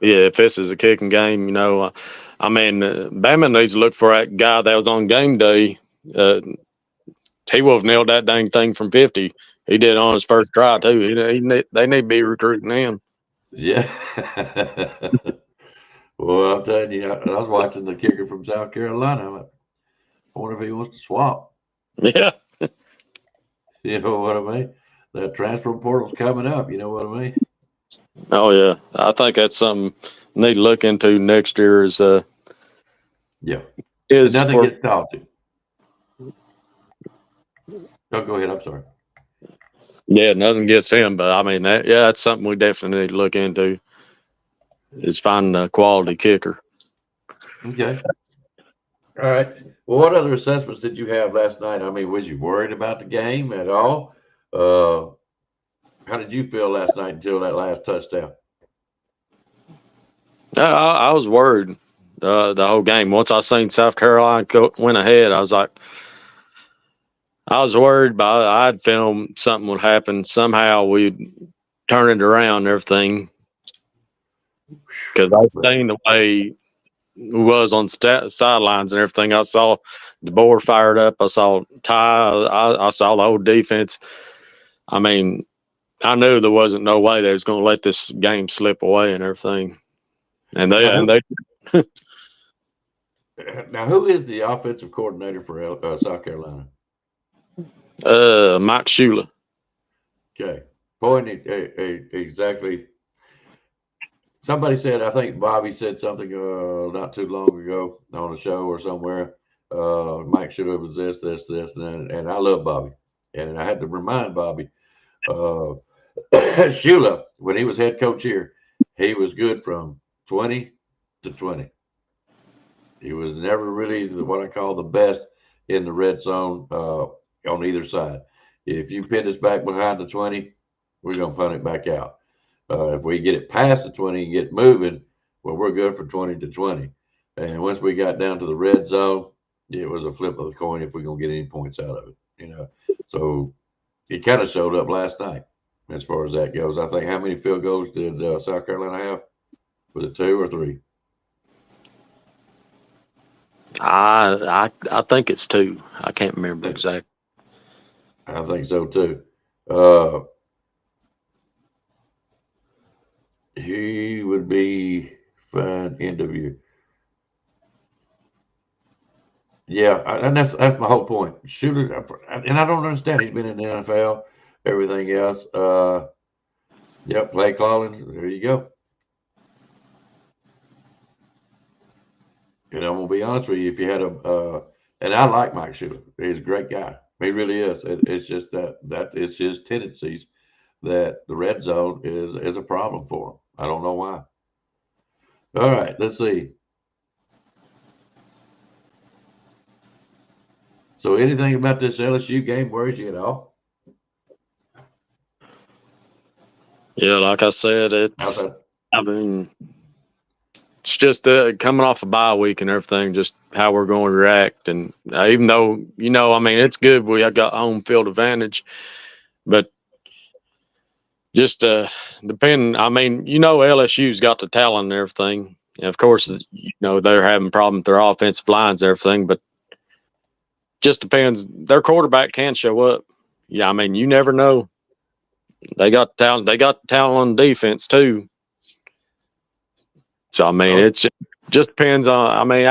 Speaker 8: Yeah, if this is a kicking game, I mean, Bama needs to look for that guy that was on game day. He would have nailed that dang thing from 50. He did it on his first try, too. They need to be recruiting him.
Speaker 7: Yeah. Well, I'm telling you, I was watching the kicker from South Carolina. I'm like, I wonder if he wants to swap.
Speaker 8: Yeah.
Speaker 7: You know what I mean? That transfer portal's coming up. You know what I mean?
Speaker 8: Oh, yeah. I think that's something we need to look into next year
Speaker 7: Yeah.
Speaker 8: is
Speaker 7: Nothing
Speaker 8: for
Speaker 7: gets talked to. Oh, go ahead. I'm sorry.
Speaker 8: yeah, nothing gets him, but I mean that's something we definitely need to look into is finding a quality kicker.
Speaker 7: Okay. All right. Well, what other assessments did you have last night? I mean, was you worried about the game at all? How did you feel last night until that last touchdown?
Speaker 8: I was worried the whole game. Once I seen South Carolina went ahead, I was worried, but I'd filmed something would happen. Somehow we'd turn it around and everything. Because I seen the way it was on sidelines and everything. I saw DeBoer fired up. I saw Ty. I saw the whole defense. I mean, I knew there wasn't no way they was going to let this game slip away and everything. And they
Speaker 7: Now, who is the offensive coordinator for South Carolina?
Speaker 8: Mike Shula.
Speaker 7: Okay. Point exactly. Somebody said, I think Bobby said something not too long ago on a show or somewhere. Mike Shula was this, and I love Bobby. And I had to remind Bobby, Shula, when he was head coach here, he was good from 20 to 20. He was never really what I call the best in the red zone on either side. If you pin us back behind the 20, we're going to punt it back out. If we get it past the 20 and get moving, well, we're good for 20 to 20. And once we got down to the red zone, it was a flip of the coin if we're going to get any points out of it, So it kind of showed up last night as far as that goes. I think how many field goals did South Carolina have? Was it 2 or 3?
Speaker 8: I think it's 2. I can't remember exactly.
Speaker 7: I think so too. He would be fine end of year. Yeah, and that's my whole point. Shooter, and I don't understand. He's been in the NFL, everything else. Yep, play calling. There you go. And I'm gonna be honest with you. If you had and I like Mike Shooter. He's a great guy. He really is. It's just that it's his tendencies that the red zone is a problem for him. I don't know why. All right, let's see. So anything about this LSU game worries you at all?
Speaker 8: Yeah, like I said, I mean, it's just coming off a bye week and everything, just how we're going to react. And even though, I mean, it's good we got home field advantage, but just depending, I mean, LSU's got the talent and everything. And of course, they're having problems with their offensive lines and everything, but just depends. Their quarterback can show up. Yeah, I mean, you never know. They got talent. They got talent on defense too. So I mean, it just depends on. I mean,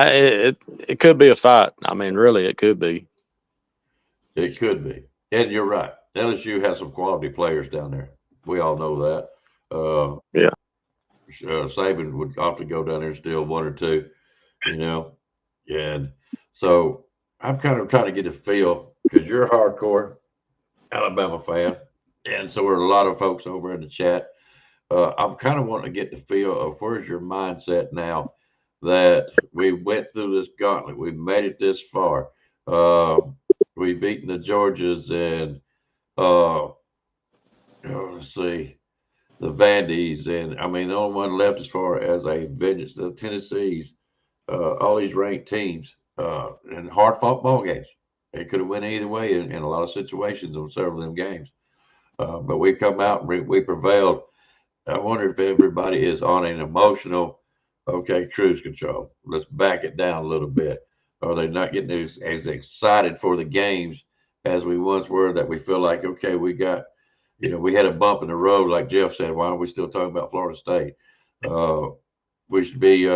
Speaker 8: it could be a fight. I mean, really, it could be.
Speaker 7: It could be, and you're right. LSU has some quality players down there. We all know that.
Speaker 8: Yeah.
Speaker 7: Saban would often go down there and steal 1 or 2, and so I'm kind of trying to get a feel because you're a hardcore Alabama fan, and so are a lot of folks over in the chat. I'm kind of wanting to get the feel of where's your mindset now that we went through this gauntlet. We made it this far. We've beaten the Georgias and let's see. the Vandies, and I mean the only one left as far as a vengeance, the Tennessees, all these ranked teams, and hard fought ball games. It could have went either way in a lot of situations on several of them games. But we come out and we prevailed. I wonder if everybody is on an emotional, okay, cruise control. Let's back it down a little bit. Are they not getting as excited for the games as we once were, that we feel like, okay, we got, we had a bump in the road, like Jeff said. Why are we still talking about Florida State? We should be,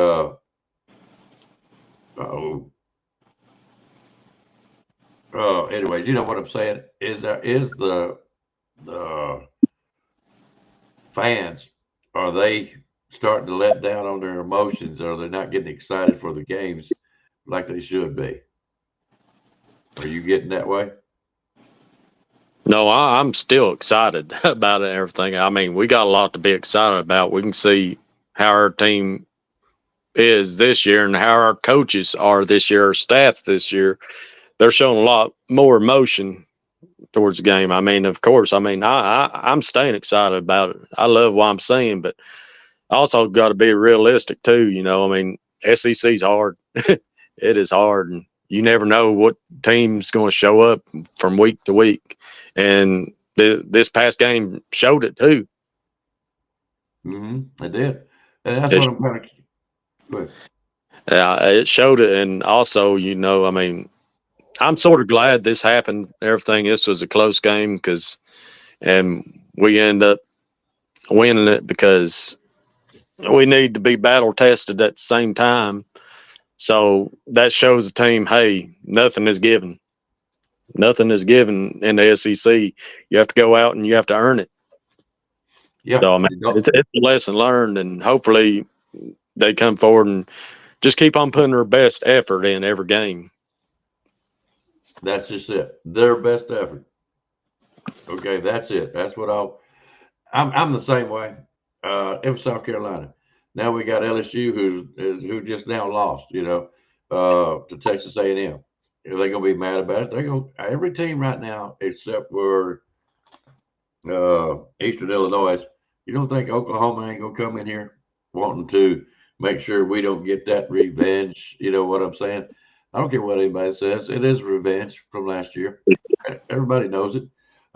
Speaker 7: anyways, you know what I'm saying? Is the fans, are they starting to let down on their emotions? Or are they not getting excited for the games like they should be? Are you getting that way?
Speaker 8: No, I'm still excited about it and everything. I mean, we got a lot to be excited about. We can see how our team is this year and how our coaches are this year, our staff this year. They're showing a lot more emotion towards the game. I mean, of course, I'm staying excited about it. I love what I'm seeing, but I also got to be realistic too. I mean, SEC's hard. It is hard, and you never know what team's going to show up from week to week. And this past game showed it too.
Speaker 7: Mm-hmm. I did, and that's
Speaker 8: It,
Speaker 7: what I'm kind of. Go ahead.
Speaker 8: it showed it, and also, I mean, I'm sort of glad this happened. Everything. This was a close game and we end up winning it because we need to be battle tested at the same time. So that shows the team, hey, nothing is given. Nothing is given in the SEC. You have to go out and you have to earn it.
Speaker 7: Yeah,
Speaker 8: So I mean, it's a lesson learned, and hopefully they come forward and just keep on putting their best effort in every game.
Speaker 7: that's just it. Their best effort. Okay, that's it. That's what I'm the same way. It was South Carolina. Now we got LSU, who just now lost, to Texas A&M. Are they gonna be mad about it? They're gonna, every team right now except for Eastern Illinois. You don't think Oklahoma ain't gonna come in here wanting to make sure we don't get that revenge? You know what I'm saying? I don't care what anybody says. It is revenge from last year. Everybody knows it.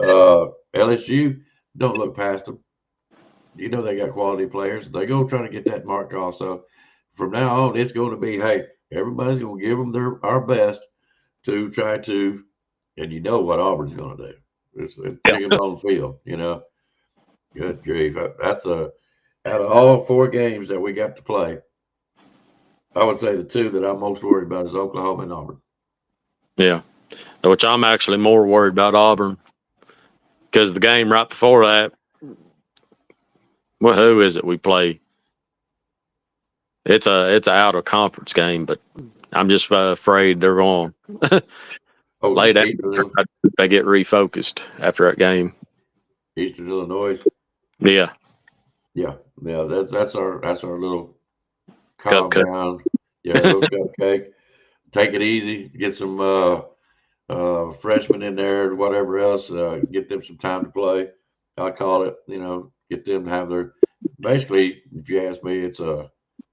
Speaker 7: LSU, don't look past them. You know they got quality players. They go trying to get that mark off. So from now on, it's going to be, hey, everybody's going to give them our best to try to, and you know what Auburn's going to do. It's chicken on the field, Good grief. That's out of all 4 games that we got to play, I would say the 2 that I'm most worried about is Oklahoma and Auburn.
Speaker 8: Yeah, which I'm actually more worried about Auburn because the game right before that, well, who is it we play? It's a out of conference game, but I'm just afraid they're going lay down. They get refocused after that game.
Speaker 7: Eastern Illinois.
Speaker 8: Yeah.
Speaker 7: Yeah. That's our little calm down. Yeah, little cupcake. Take it easy. Get some freshmen in there, whatever else. Get them some time to play. I call it. Get them to have their. Basically, if you ask me, it's an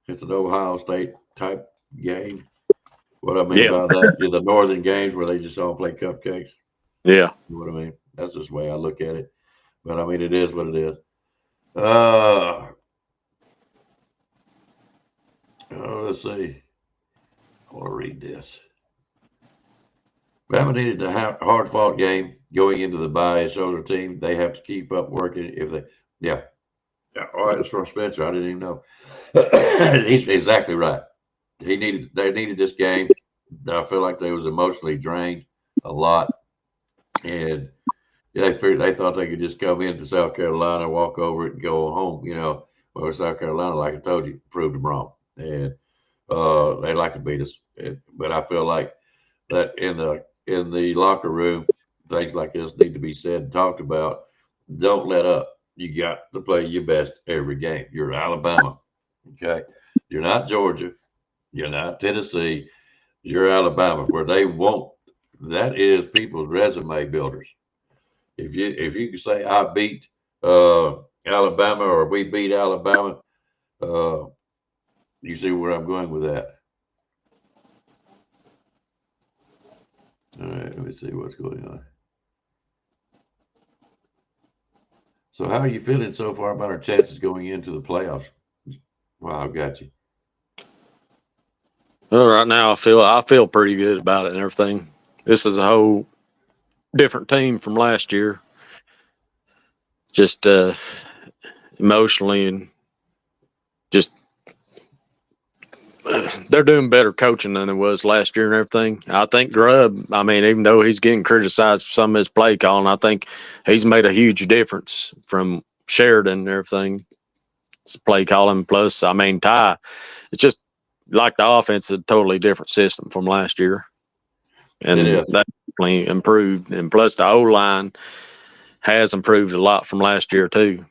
Speaker 7: Ohio State type game. What I mean by that, the northern games where they just all play cupcakes.
Speaker 8: Yeah.
Speaker 7: You know what I mean? That's just the way I look at it. But I mean, it is what it is. Let's see. I want to read this. BAMA needed a hard-fought game going into the bye. It shows their team they have to keep up working. Yeah. All right, it's from Spencer. I didn't even know. He's exactly right. They needed this game. I feel like they was emotionally drained a lot, and they thought they could just come into South Carolina, walk over it, and go home. Well, South Carolina, like I told you, proved them wrong, and they like to beat us. But I feel like that in the locker room, things like this need to be said and talked about. Don't let up. You got to play your best every game. You're Alabama, okay? You're not Georgia. You're not Tennessee. You're Alabama, where they won't. That is people's resume builders. If you can say I beat Alabama or we beat Alabama. You see where I'm going with that. All right, let me see what's going on. So how are you feeling so far about our chances going into the playoffs? Wow, I've got you.
Speaker 8: Well, right now I feel pretty good about it and everything. This is a whole different team from last year. Just emotionally and just they're doing better coaching than it was last year and everything. I think Grubb, I mean, even though he's getting criticized for some of his play calling, I think he's made a huge difference from Sheridan and everything. It's play calling plus, I mean, Ty. It's just like the offense is a totally different system from last year.
Speaker 7: It
Speaker 8: And
Speaker 7: is.
Speaker 8: that definitely improved. And plus the O-line has improved a lot from last year too.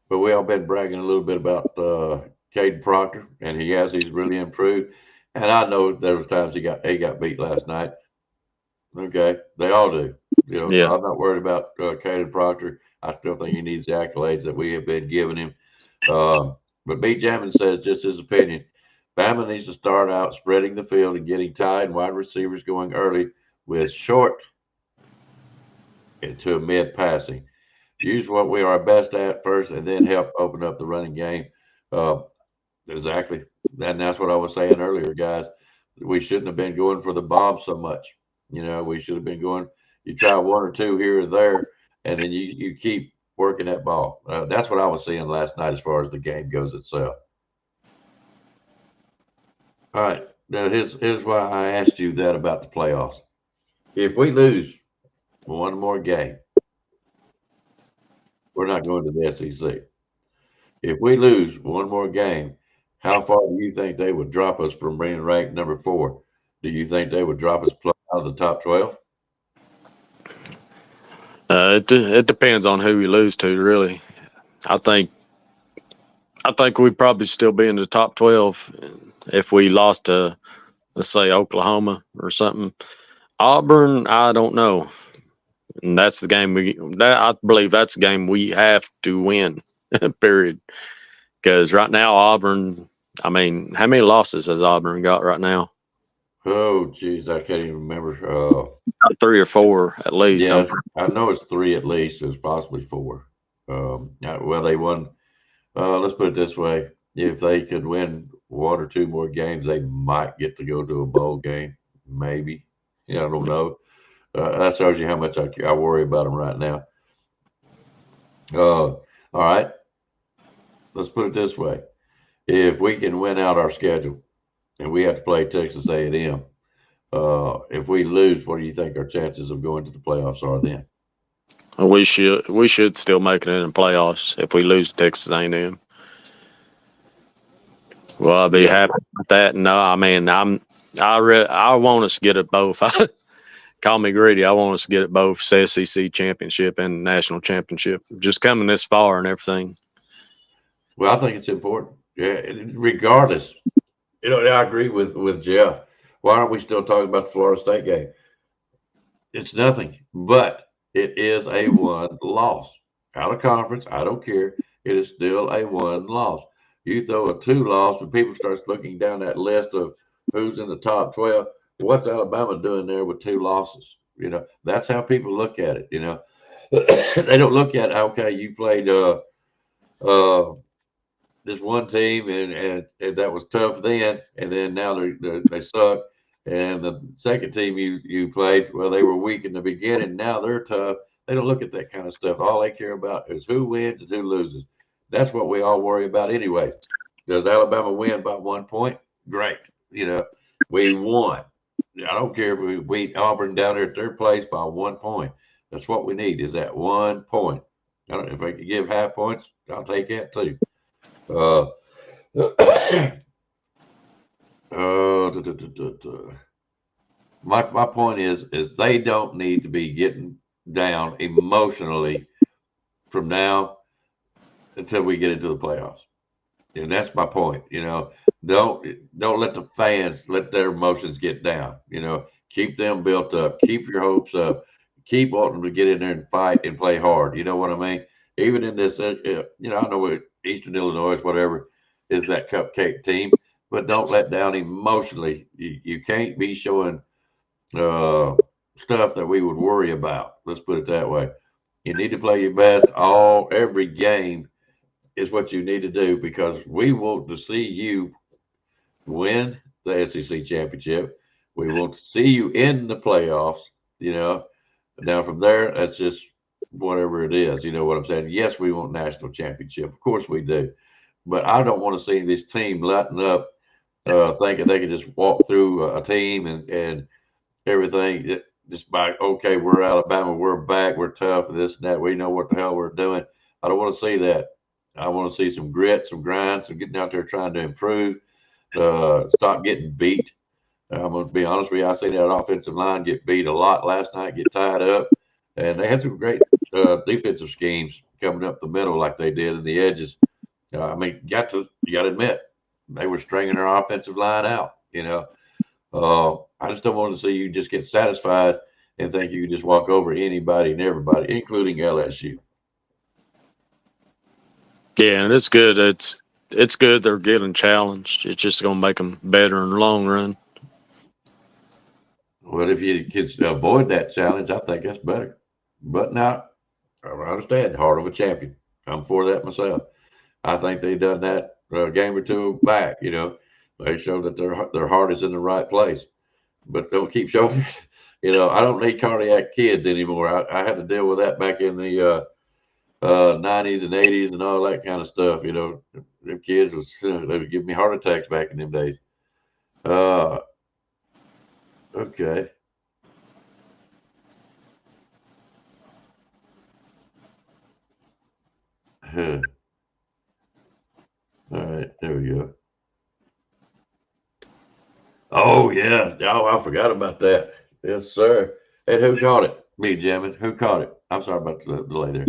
Speaker 7: But we all been bragging a little bit about Caden Proctor, and he's really improved. And I know there was times he got beat last night. Okay, they all do. So
Speaker 8: Yeah.
Speaker 7: I'm not worried about Caden Proctor. I still think he needs the accolades that we have been giving him. But B. Jamin says just his opinion. Bama needs to start out spreading the field and getting tight and wide receivers going early with short into mid passing. Use what we are best at first and then help open up the running game. Exactly. And that's what I was saying earlier, guys. We shouldn't have been going for the bomb so much. We should have been going, you try one or two here or there, and then you keep working that ball. That's what I was seeing last night as far as the game goes itself. All right. Now, here's why I asked you that about the playoffs. If we lose one more game, we're not going to the SEC. If we lose one more game, how far do you think they would drop us from being ranked number 4? Do you think they would drop us out of the top 12?
Speaker 8: It depends on who you lose to, really. I think we'd probably still be in the top 12 if we lost to, let's say, Oklahoma or something. Auburn, I don't know. And that's the game I believe that's the game we have to win, period. Because right now, Auburn, I mean, how many losses has Auburn got right now?
Speaker 7: Oh, geez, I can't even remember.
Speaker 8: 3 or 4 at least.
Speaker 7: Yeah, I know it's 3 at least. It's possibly 4. Well, they won. Let's put it this way: if they could win 1 or 2 more games, they might get to go to a bowl game. Maybe. I don't know. That shows you how much I worry about them right now. All right. Let's put it this way: if we can win out our schedule, and we have to play Texas A&M, if we lose, what do you think our chances of going to the playoffs are then?
Speaker 8: We should still make it in the playoffs if we lose to Texas A&M. Well, I'll be happy with that. No, I mean, I want us to get it both. Call me greedy. I want us to get it both SEC championship and national championship. Just coming this far and everything.
Speaker 7: Well, I think it's important. Yeah, regardless. I agree with Jeff. Why aren't we still talking about the Florida State game? It's nothing, but it is a 1 loss. Out of conference, I don't care. It is still a 1 loss. You throw a 2 loss, when people start looking down that list of who's in the top 12, what's Alabama doing there with 2 losses? That's how people look at it. They don't look at, okay, you played this one team and that was tough then, and then now they suck. And the second team you played, well, they were weak in the beginning. Now they're tough. They don't look at that kind of stuff. All they care about is who wins and who loses. That's what we all worry about anyway. Does Alabama win by 1 point? Great. We won. I don't care if we beat Auburn down there at 3rd place by 1 point. That's what we need, is that 1 point. If I could give half points, I'll take that too. My point is they don't need to be getting down emotionally from now until we get into the playoffs, and that's my point. Don't let the fans let their emotions get down. Keep them built up. Keep your hopes up. Keep wanting to get in there and fight and play hard. You know what I mean? even in this, I know what Eastern Illinois, whatever, is that cupcake team, but don't let down emotionally. You can't be showing stuff that we would worry about. Let's put it that way. You need to play your best every game is what you need to do, because we want to see you win the SEC championship. We want to see you in the playoffs, Now from there, that's just whatever it is. You know what I'm saying? Yes, we want national championship. Of course we do. But I don't want to see this team letting up, thinking they can just walk through a team and everything just by, okay, we're Alabama, we're back, we're tough, this and that. We know what the hell we're doing. I don't want to see that. I want to see some grit, some grind, some getting out there trying to improve, stop getting beat. I'm going to be honest with you. I seen that offensive line get beat a lot last night, get tied up, and they had some great defensive schemes coming up the middle like they did in the edges. You got to admit they were stringing their offensive line out. I just don't want to see you just get satisfied and think you can just walk over anybody and everybody, including LSU.
Speaker 8: Yeah, and it's good. It's good they're getting challenged. It's just going to make them better in the long run.
Speaker 7: Well, if you can avoid that challenge, I think that's better. But now, I understand, heart of a champion. I'm for that myself. I think they done that a game or two back. They show that their heart is in the right place. But don't keep showing it. I don't need cardiac kids anymore. I had to deal with that back in the 90s and 80s and all that kind of stuff. Them kids they would give me heart attacks back in them days. Okay. All right, there we go. Oh yeah. Oh, I forgot about that. Yes, sir. And who caught it? Me, Jimmy. Who caught it? I'm sorry about the delay there.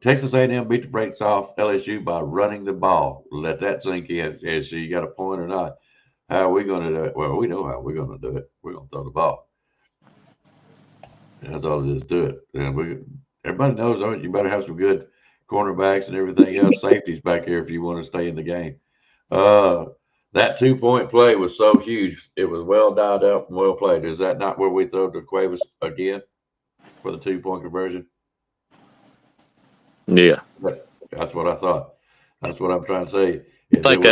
Speaker 7: Texas A&M beat the brakes off LSU by running the ball. Let that sink in. Is you got a point or not? How are we going to do it? Well, we know how we're going to do it. We're going to throw the ball. That's all it is. Do it. And everybody knows you better have some good cornerbacks and everything else, safeties back here if you want to stay in the game. That 2-point play was so huge. It was well dialed up and well played. Is that not where we throw to Cuevas again for the 2-point conversion?
Speaker 8: Yeah.
Speaker 7: That's what I thought. That's what I'm trying to say.
Speaker 8: I think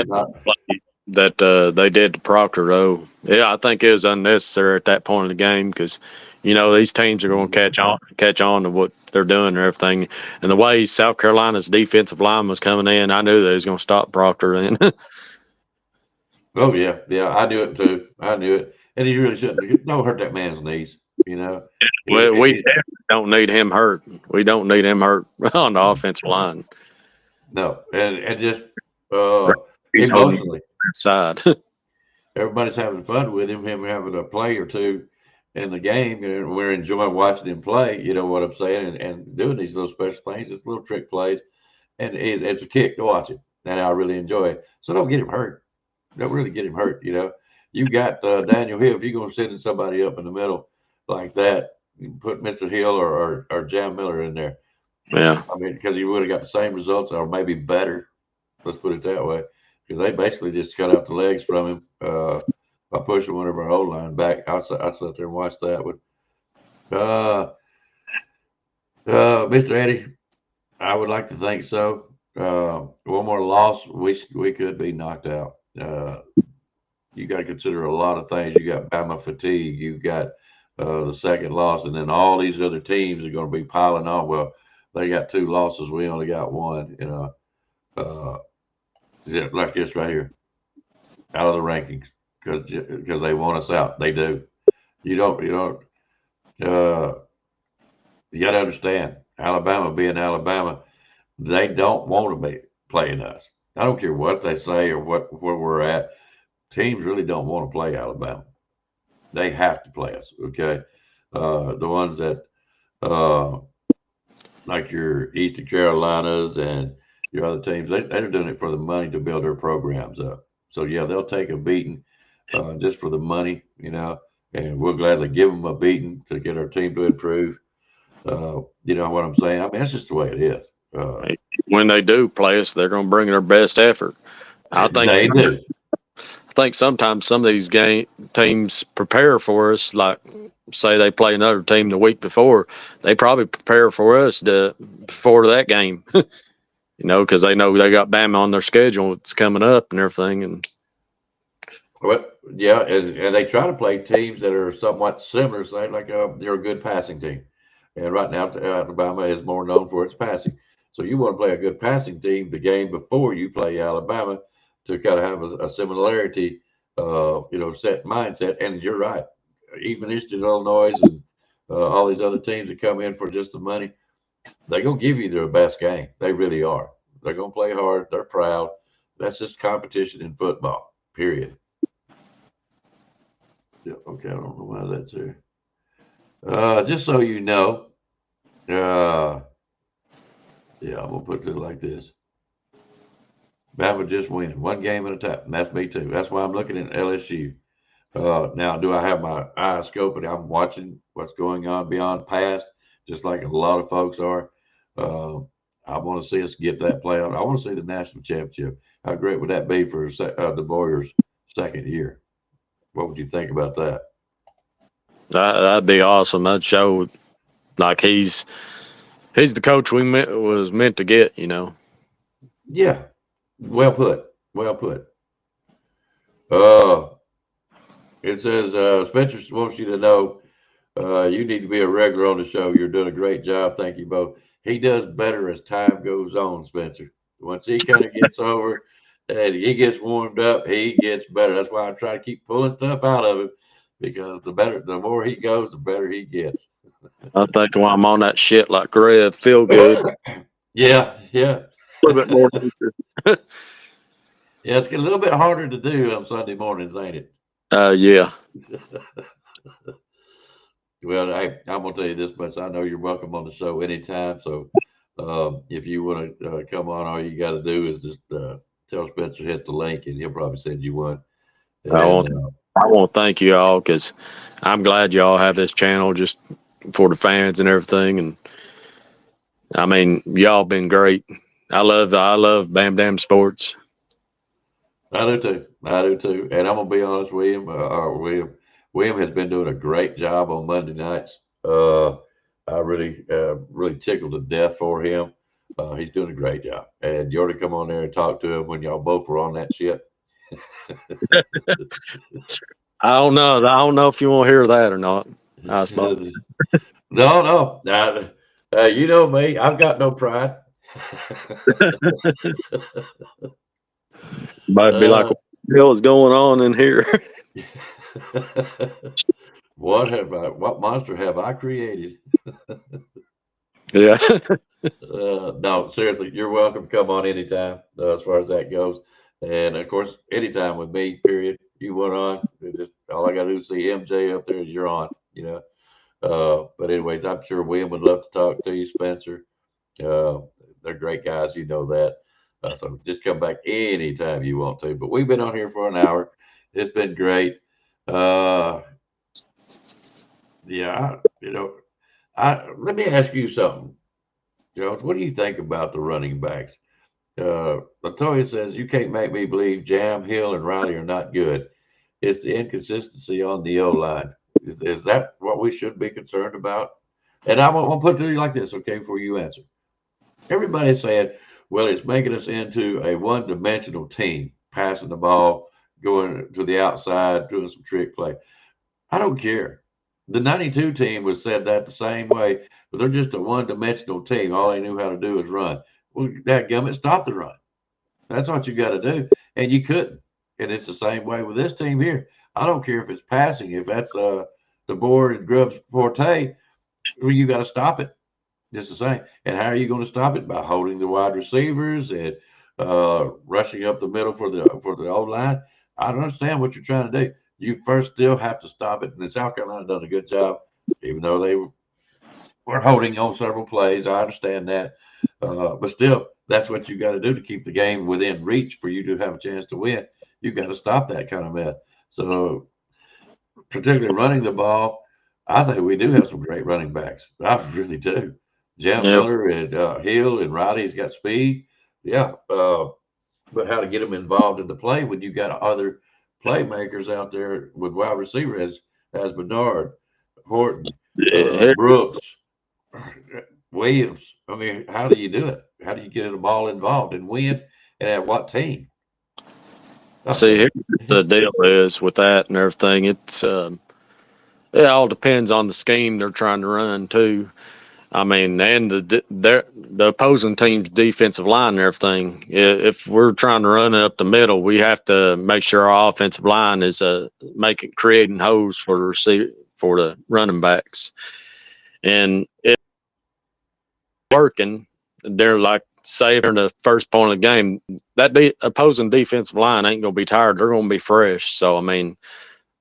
Speaker 8: that they did to Proctor, though. Yeah, I think it was unnecessary at that point of the game because, these teams are going to catch on to what they're doing and everything. And the way South Carolina's defensive line was coming in, I knew they was going to stop Proctor then.
Speaker 7: Oh, yeah. Yeah, I knew it, too. I knew it. And he really shouldn't. Don't hurt that man's knees,
Speaker 8: Well, we don't need him hurt. We don't need him hurt on the offensive line.
Speaker 7: No. And just
Speaker 8: He's
Speaker 7: emotionally.
Speaker 8: Side.
Speaker 7: Everybody's having fun with him having a play or two in the game, and we're enjoying watching him play, you know what I'm saying, and doing these little special things, just little trick plays, and it's a kick to watch it, and I really enjoy it. So don't get him hurt. Don't really get him hurt, You got Daniel Hill. If you're going to send somebody up in the middle like that, you put Mr. Hill or Jam Miller in there.
Speaker 8: Yeah.
Speaker 7: Because you would have got the same results or maybe better. Let's put it that way. Because they basically just cut out the legs from him by pushing one of our O-line back. I sat there and watched that one. Mr. Eddie, I would like to think so. One more loss, we could be knocked out. You got to consider a lot of things. You got BAMA fatigue. You got the second loss, and then all these other teams are going to be piling on. Well, they got 2 losses. We only got 1. Like this right here, out of the rankings because they want us out. They do. You got to understand, Alabama being Alabama, they don't want to be playing us. I don't care what they say or where we're at. Teams really don't want to play Alabama. They have to play us. Okay, the ones that like your Eastern Carolinas and your other teams, they're doing it for the money to build their programs up. So, yeah, they'll take a beating just for the money, and we'll gladly give them a beating to get our team to improve. You know what I'm saying? I mean, that's just the way it is.
Speaker 8: When they do play us, they're going to bring their best effort. I
Speaker 7: They do.
Speaker 8: think sometimes some of these teams prepare for us, like say they play another team the week before, they probably prepare for us before that game, you know, because they know they got BAMA on their schedule. It's coming up and everything. And
Speaker 7: Well, yeah, and they try to play teams that are somewhat similar, say like they're a good passing team. And right now, Alabama is more known for its passing. So you want to play a good passing team the game before you play Alabama to kind of have a similarity, set mindset. And you're right. Even Eastern Illinois and all these other teams that come in for just the money, they're going to give you their best game. They really are. They're going to play hard. They're proud. That's just competition in football, period. Yeah, okay, I don't know why that's there. Just so you know, yeah, I'm gonna put it like this. Bama just win one game at a time. And that's me too. That's why I'm looking at LSU. Now, do I have my eye scope and I'm watching what's going on beyond past, just like a lot of folks are. I want to see us get that playoff. I want to see the national championship. How great would that be for the Warriors' second year? What would you think about that?
Speaker 8: that'd be awesome. That'd show like he's the coach was meant to get, you know.
Speaker 7: Yeah, well put. Well put. Uh, it says Spencer wants you to know you need to be a regular on the show. You're doing a great job. Thank you both. He does better as time goes on, Spencer. Once he kind of gets over and he gets warmed up, he gets better. That's why I try to keep pulling stuff out of him because the more he goes, the better he gets.
Speaker 8: I think while I'm on that shit like Rev, feel good.
Speaker 7: Yeah.
Speaker 8: A little bit more.
Speaker 7: Yeah, it's a little bit harder to do on Sunday mornings, ain't it?
Speaker 8: Yeah.
Speaker 7: Well, I'm gonna tell you this much. I know you're welcome on the show anytime. So, if you want to come on, all you got to do is just tell Spencer hit the link, and he'll probably send you one. And,
Speaker 8: I want to thank you all because I'm glad y'all have this channel just for the fans and everything. And I mean, y'all been great. I love BAMA Sports.
Speaker 7: I do too. I do too. And I'm gonna be honest, William has been doing a great job on Monday nights. I really tickled to death for him. He's doing a great job. And you ought to come on there and talk to him when y'all both were on that shit.
Speaker 8: I don't know. I don't know if you want to hear that or not. I suppose.
Speaker 7: No. You know me. I've got no pride.
Speaker 8: Might be like, what the hell is going on in here?
Speaker 7: What monster have I created?
Speaker 8: Yeah.
Speaker 7: No, seriously, you're welcome. Come on anytime, as far as that goes. And of course, anytime with me, period. You went on. Just all I got to do is see MJ up there, and you're on. But anyways, I'm sure William would love to talk to you, Spencer. They're great guys, you know that. So just come back anytime you want to. But we've been on here for an hour. It's been great. Yeah, let me ask you something, Jones. What do you think about the running backs? Latoya says you can't make me believe Jam, Hill, and Riley are not good. It's the inconsistency on the O line. Is that what we should be concerned about? And I'm gonna put it to you like this, okay, before you answer. Everybody said, well, it's making us into a one-dimensional team, passing the ball, going to the outside, doing some trick play. I don't care. The 92 team was said that the same way, but they're just a one-dimensional team. All they knew how to do is run. Well, that gummit, stop the run. That's what you got to do. And you couldn't. And it's the same way with this team here. I don't care if it's passing. If that's DeBoer and Grubb's forte, well, you got to stop it. Just the same. And how are you going to stop it? By holding the wide receivers and rushing up the middle for the old line. I don't understand what you're trying to do. You first still have to stop it. And South Carolina done a good job, even though they were holding on several plays. I understand that. But still, that's what you got to do to keep the game within reach for you to have a chance to win. You got to stop that kind of mess. So, particularly running the ball, I think we do have some great running backs. I really do. Jam
Speaker 8: Yep.
Speaker 7: Miller and Hill and Roddy's got speed. Yeah. But how to get them involved in the play when you got other playmakers out there with wide receiver as Bernard, Horton,
Speaker 8: Yeah,
Speaker 7: Brooks, Williams. I mean, how do you do it? How do you get the ball involved and win? And at what team?
Speaker 8: see, here's what the deal is with that and everything. It all depends on the scheme they're trying to run too. I mean, and the opposing team's defensive line and everything. If we're trying to run it up the middle, we have to make sure our offensive line is creating holes for the running backs, and it's working. They're like, say, in the first point of the game, that opposing defensive line ain't gonna be tired. They're gonna be fresh. So I mean,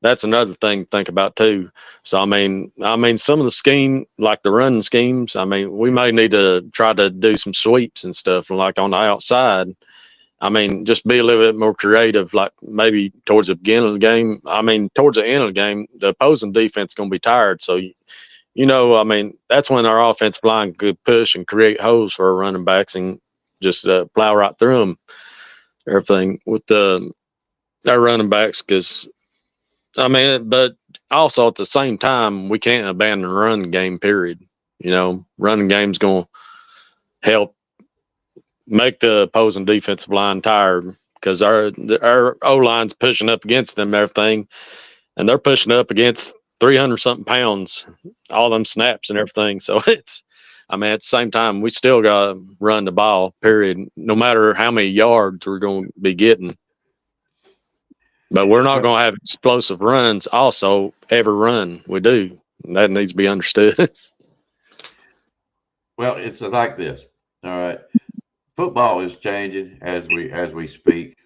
Speaker 8: that's another thing to think about too. So I mean, some of the scheme, like the running schemes, I mean, we may need to try to do some sweeps and stuff, like on the outside. I mean, just be a little bit more creative, like maybe towards the beginning of the game. I mean, towards the end of the game, the opposing defense is going to be tired. So, I mean, that's when our offensive line could push and create holes for our running backs and just plow right through them. Everything with our running backs, because I mean, but also at the same time, we can't abandon the run game, period. Running game's going to help make the opposing defensive line tired because our O-line's pushing up against them and everything, and they're pushing up against 300-something pounds, all them snaps and everything. So I mean, at the same time, we still got to run the ball, period, no matter how many yards we're going to be getting. But we're not going to have explosive runs also every run we do. That needs to be understood.
Speaker 7: Well, it's like this. All right. Football is changing as we speak.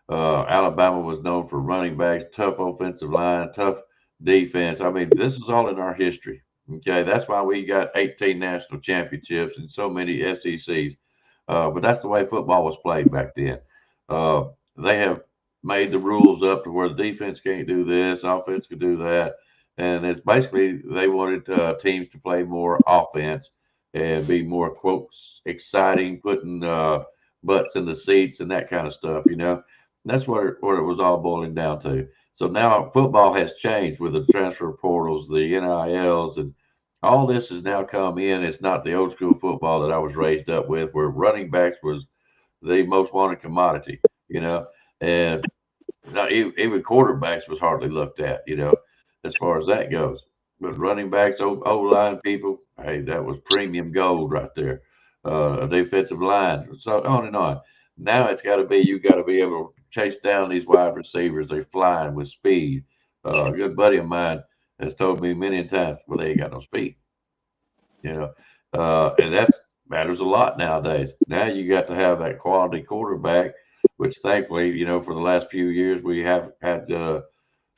Speaker 7: Alabama was known for running backs, tough offensive line, tough defense. I mean, this is all in our history. Okay, that's why we got 18 national championships and so many SECs. But that's the way football was played back then. They have made the rules up to where the defense can't do this, offense can do that, and it's basically they wanted teams to play more offense and be more quotes exciting, putting butts in the seats and that kind of stuff. That's what it was all boiling down to. So now football has changed with the transfer portals, the NILs, and all this has now come in. It's not the old school football that I was raised up with, where running backs was the most wanted commodity, and not even quarterbacks was hardly looked at, as far as that goes. But running backs, O-line people, hey, that was premium gold right there. Defensive line, so on and on. Now it's got to be, you got to be able to chase down these wide receivers. They're flying with speed. A good buddy of mine has told me many times, well, they ain't got no speed. And that matters a lot nowadays. Now you got to have that quality quarterback, which thankfully, for the last few years, we have had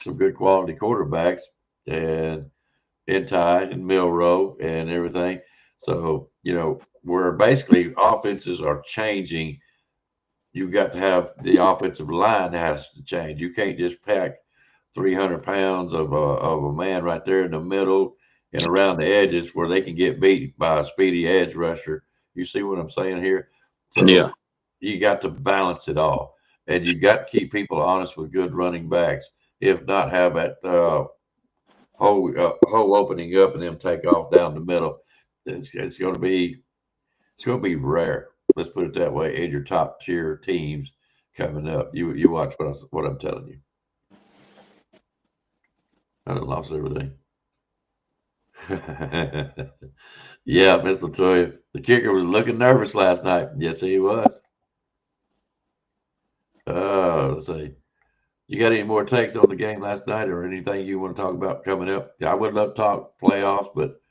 Speaker 7: some good quality quarterbacks and Ty and Milrow and everything. So, where basically offenses are changing, you've got to have the offensive line has to change. You can't just pack 300 pounds of a man right there in the middle and around the edges where they can get beat by a speedy edge rusher. You see what I'm saying here? So
Speaker 8: Yeah.
Speaker 7: you got to balance it all. And you got to keep people honest with good running backs. If not, have that hole opening up and them take off down the middle. It's going to be rare. Let's put it that way. In your top tier teams coming up, you watch what I'm telling you. I done lost everything. Yeah, Miss Latoya. The kicker was looking nervous last night. Yes, he was. Let's see. You got any more takes on the game last night or anything you want to talk about coming up? I would love to talk playoffs, but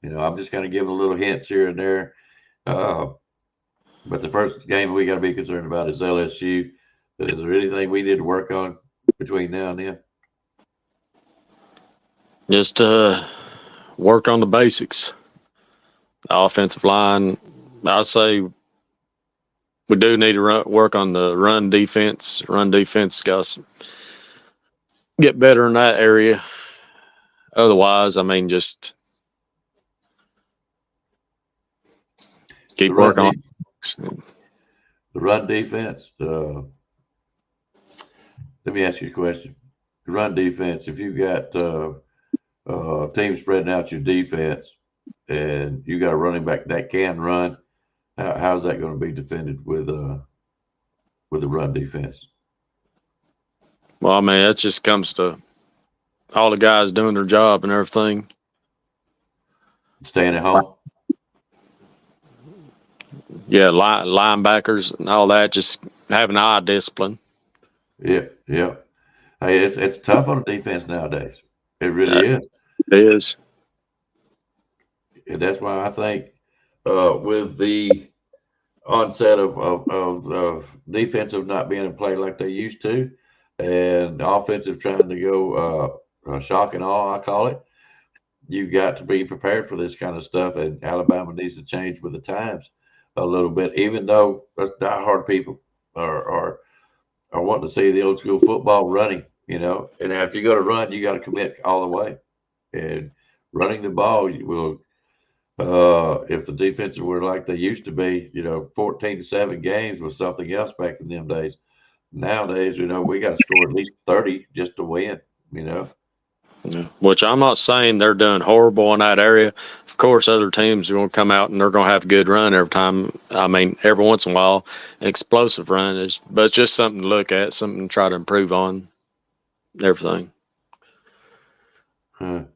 Speaker 7: I'm just kind of giving a little hints here and there. But the first game we got to be concerned about is LSU. Is there anything we need to work on between now and then?
Speaker 8: Just work on the basics. The offensive line, I say we do need to work on the run defense. Run defense got to get better in that area. otherwise, I mean, just keep
Speaker 7: The run
Speaker 8: working on
Speaker 7: de- the run defense. Let me ask you a question. The run defense. If you got team spreading out your defense, and you got a running back that can run, how's that going to be defended with the run defense?
Speaker 8: Well, I mean, that just comes to all the guys doing their job and everything.
Speaker 7: Staying at home.
Speaker 8: Yeah, linebackers and all that, just having eye discipline.
Speaker 7: Yeah, yeah. Hey, it's tough on the defense nowadays. It really is.
Speaker 8: It is.
Speaker 7: And that's why I think with the onset of defensive not being in play like they used to, and offensive trying to go shock and awe, I call it, you got to be prepared for this kind of stuff. And Alabama needs to change with the times a little bit, even though us diehard people are wanting to see the old school football running, you know. And if you're going to run, you got to commit all the way. And running the ball, you will. If the defenses were like they used to be, 14-7 games was something else back in them days. Nowadays, we got to score at least 30 just to win,
Speaker 8: Yeah. Which I'm not saying they're doing horrible in that area. Of course, other teams are going to come out and they're going to have a good run every time. I mean, every once in a while, an explosive run is, but it's just something to look at, something to try to improve on. Everything.
Speaker 7: Uh-oh.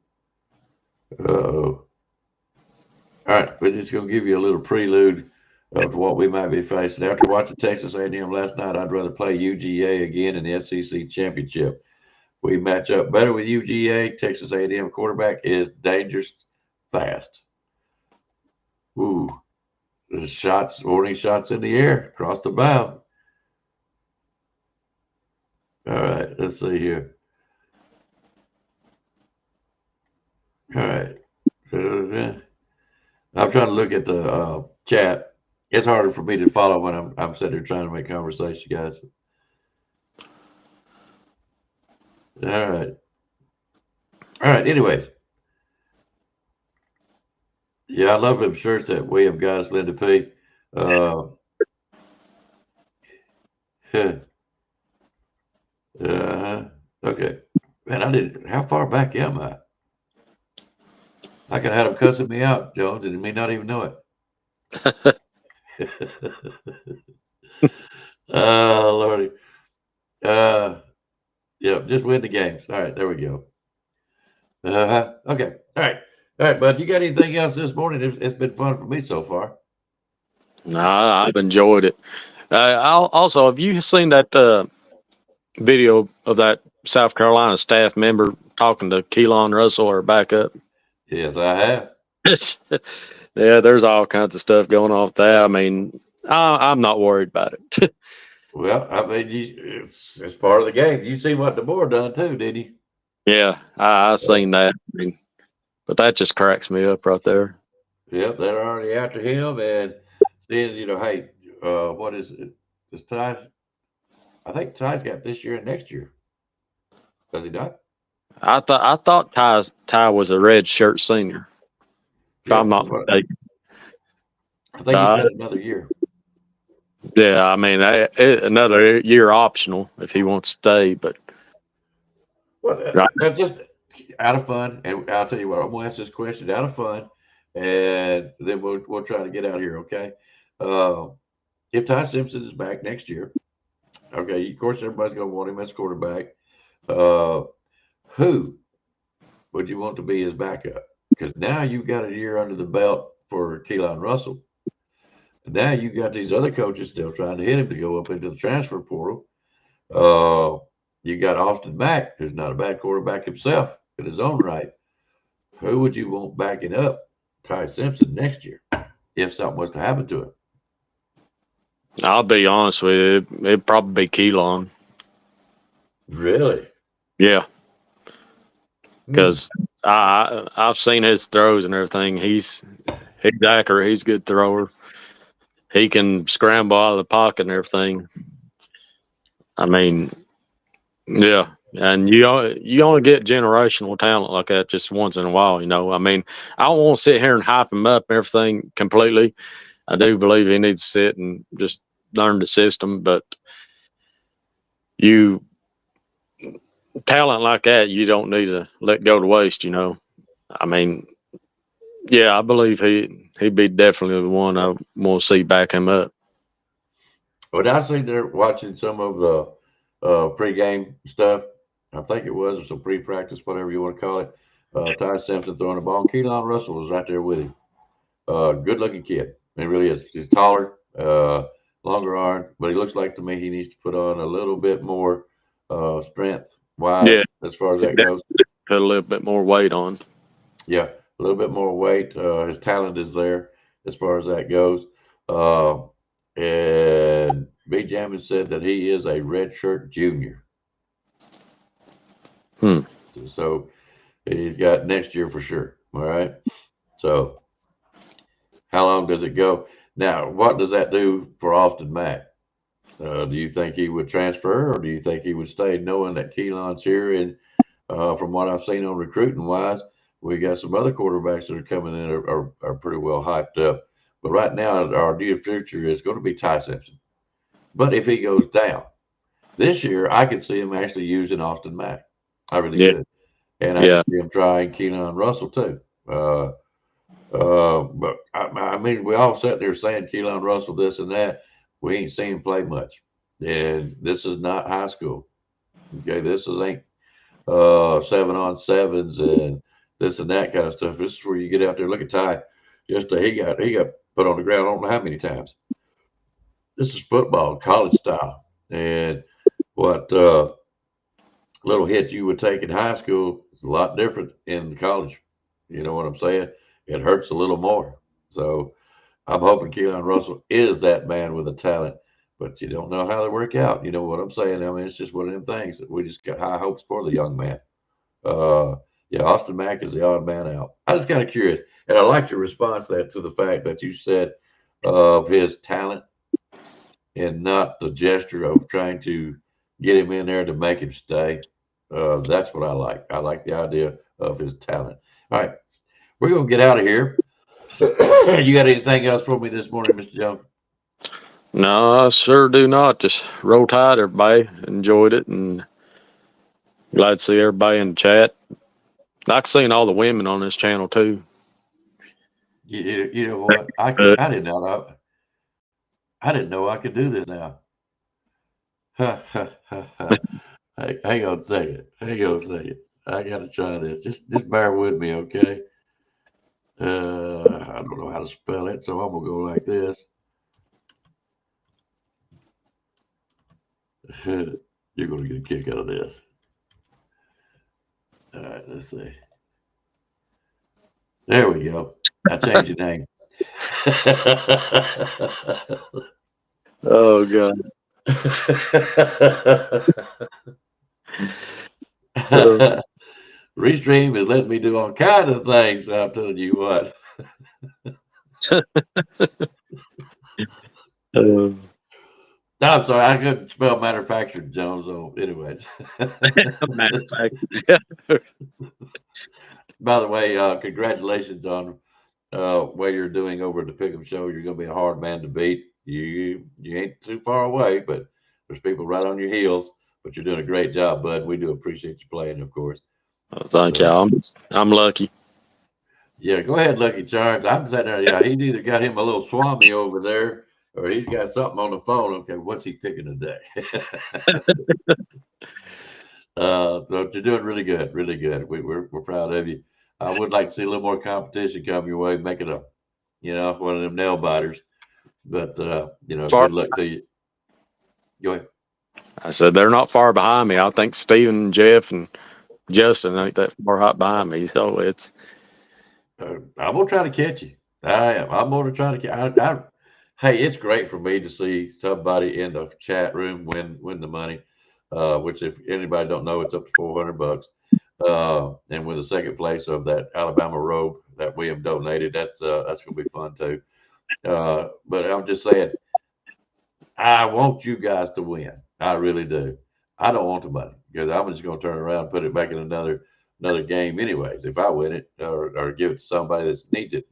Speaker 7: All right, we're just going to give you a little prelude of what we might be facing. After watching Texas A&M last night, I'd rather play UGA again in the SEC championship. We match up better with UGA. Texas A&M quarterback is dangerous, fast. Ooh, there's warning shots in the air, across the bow. All right, let's see here. All right. I'm trying to look at the chat. It's harder for me to follow when I'm sitting here trying to make conversation, guys. All right. Anyways. Yeah, I love them shirts that William got us, Linda P. Okay. Man, how far back am I? I could have had them cussing me out, Jones, and me not even know it. Oh, Lordy. Yeah, just win the games. All right, there we go. Okay. All right, bud. You got anything else this morning? It's been fun for me so far.
Speaker 8: Nah, I've enjoyed it. Also, have you seen that video of that South Carolina staff member talking to Keelan Russell, or backup?
Speaker 7: Yes, I have.
Speaker 8: Yeah, there's all kinds of stuff going on with that. I mean, I'm not worried about it.
Speaker 7: Well, I mean, it's part of the game. You see what DeBoer done too, did he?
Speaker 8: Yeah, I seen that. I mean, but that just cracks me up right there.
Speaker 7: Yep, they're already after him, and seeing, hey, what is it? Is Ty? I think Ty's got this year and next year. Does he not?
Speaker 8: I thought Ty was a red shirt senior. If I'm not mistaken.
Speaker 7: I think he's got another year.
Speaker 8: Yeah, I mean, another year optional if he wants to stay. But
Speaker 7: that's just out of fun. And I'll tell you what, I'm gonna ask this question out of fun, and then we'll try to get out here. Okay. If Ty Simpson is back next year, okay, of course everybody's gonna want him as quarterback. Who would you want to be his backup? Because now you've got a year under the belt for Keelan Russell. And now you got these other coaches still trying to hit him to go up into the transfer portal. You got Austin Mack, who's not a bad quarterback himself in his own right. Who would you want backing up Ty Simpson next year if something was to happen to him?
Speaker 8: I'll be honest with you, it'd probably be Keelan.
Speaker 7: Really?
Speaker 8: Yeah. Because I've seen his throws and everything. He's accurate. He's a good thrower. He can scramble out of the pocket and everything. I mean, yeah, And you only get generational talent like that just once in a while, you know. I mean, I don't want to sit here and hype him up and everything completely. I do believe he needs to sit and just learn the system, but you talent like that, you don't need to let go to waste, you know. I mean, yeah, I believe he'd be definitely the one I want to see back him up.
Speaker 7: But I seen there watching some of the pregame stuff. I think it was, or some pre-practice, whatever you want to call it. Ty Simpson throwing the ball. Keelan Russell was right there with him. Good-looking kid. He really is. He's taller, longer arm, but he looks like to me he needs to put on a little bit more strength-wise
Speaker 8: Yeah,
Speaker 7: as far as that goes.
Speaker 8: put a little bit more weight on.
Speaker 7: Yeah, a little bit more weight. His talent is there as far as that goes. And B. Jammin said that he is a redshirt junior. So he's got next year for sure. All right. So how long does it go? Now, what does that do for Austin Mack? Do you think he would transfer, or do you think he would stay, knowing that Keelan's here? And from what I've seen on recruiting wise, we got some other quarterbacks that are coming in are pretty well hyped up. But right now, our dear future is going to be Ty Simpson. But if he goes down this year, I could see him actually using Austin Mack. I really could. And I could see him trying Keelan Russell too. But I mean, we all sat there saying Keelan Russell this and that. We ain't seen him play much. And this is not high school. Okay, this ain't 7-on-7s and this and that kind of stuff. This is where you get out there. Look at Ty. Yesterday he got put on the ground. I don't know how many times. This is football, college style, and what little hit you would take in high school is a lot different in college. You know what I'm saying? It hurts a little more. So I'm hoping Keelan Russell is that man with a talent, but you don't know how they work out. You know what I'm saying? I mean, it's just one of them things that we just got high hopes for the young man. Yeah, Austin Mack is the odd man out. I was kind of curious, and I liked your response to the fact that you said of his talent and not the gesture of trying to get him in there to make him stay. That's what I like. I like the idea of his talent. All right, we're going to get out of here. You got anything else for me this morning, Mr. Jones?
Speaker 8: No, I sure do not. Just roll tide, everybody. Enjoyed it, and glad to see everybody in the chat. Like seeing all the women on this channel too.
Speaker 7: You know what? I didn't know. I didn't know I could do this now. Hey, hang on a second. Hang on a second. I got to try this. Just bear with me, okay? I don't know how to spell it, so I'm gonna go like this. You're gonna get a kick out of this. All right, let's see. There we go. I changed your name.
Speaker 8: Oh God.
Speaker 7: Restream is letting me do all kinds of things. I'm telling you what. I'm sorry, I couldn't spell manufactured, Jones. So, anyways.
Speaker 8: Manufactured.
Speaker 7: By the way, congratulations on what you're doing over at the Pickem show. You're going to be a hard man to beat. You ain't too far away, but there's people right on your heels. But you're doing a great job, bud. We do appreciate you playing, of course.
Speaker 8: Oh, thank y'all. I'm lucky.
Speaker 7: Yeah, go ahead, Lucky Charms. I'm sitting there. Yeah, he's either got him a little swami over there, or he's got something on the phone. Okay, what's he picking today? So you're doing really good, really good. We're proud of you. I would like to see a little more competition come your way, make it one of them nail biters. But good luck to you. Go ahead.
Speaker 8: I said they're not far behind me. I think Steven, Jeff, and Justin ain't that far behind me. So it's.
Speaker 7: I'm gonna try to catch you. I am. I'm gonna try to catch. Hey, it's great for me to see somebody in the chat room win the money. Which, if anybody don't know, it's up to $400. And with the second place of that Alabama robe that William donated, that's gonna be fun too. But I'm just saying, I want you guys to win. I really do. I don't want the money because I'm just going to turn around and put it back in another game anyways. If I win it or give it to somebody that needs it,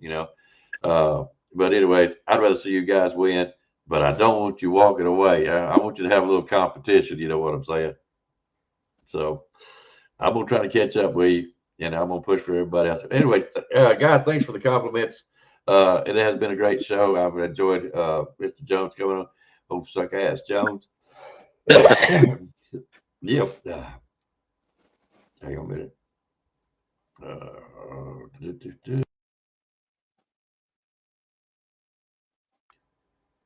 Speaker 7: But anyways, I'd rather see you guys win. But I don't want you walking away. I want you to have a little competition. You know what I'm saying? So I'm gonna try to catch up with you, and I'm gonna push for everybody else. Anyways, guys, thanks for the compliments. It has been a great show. I've enjoyed Mr. Jones coming on. Oh, suck ass Jones. Yep. Hang on a minute.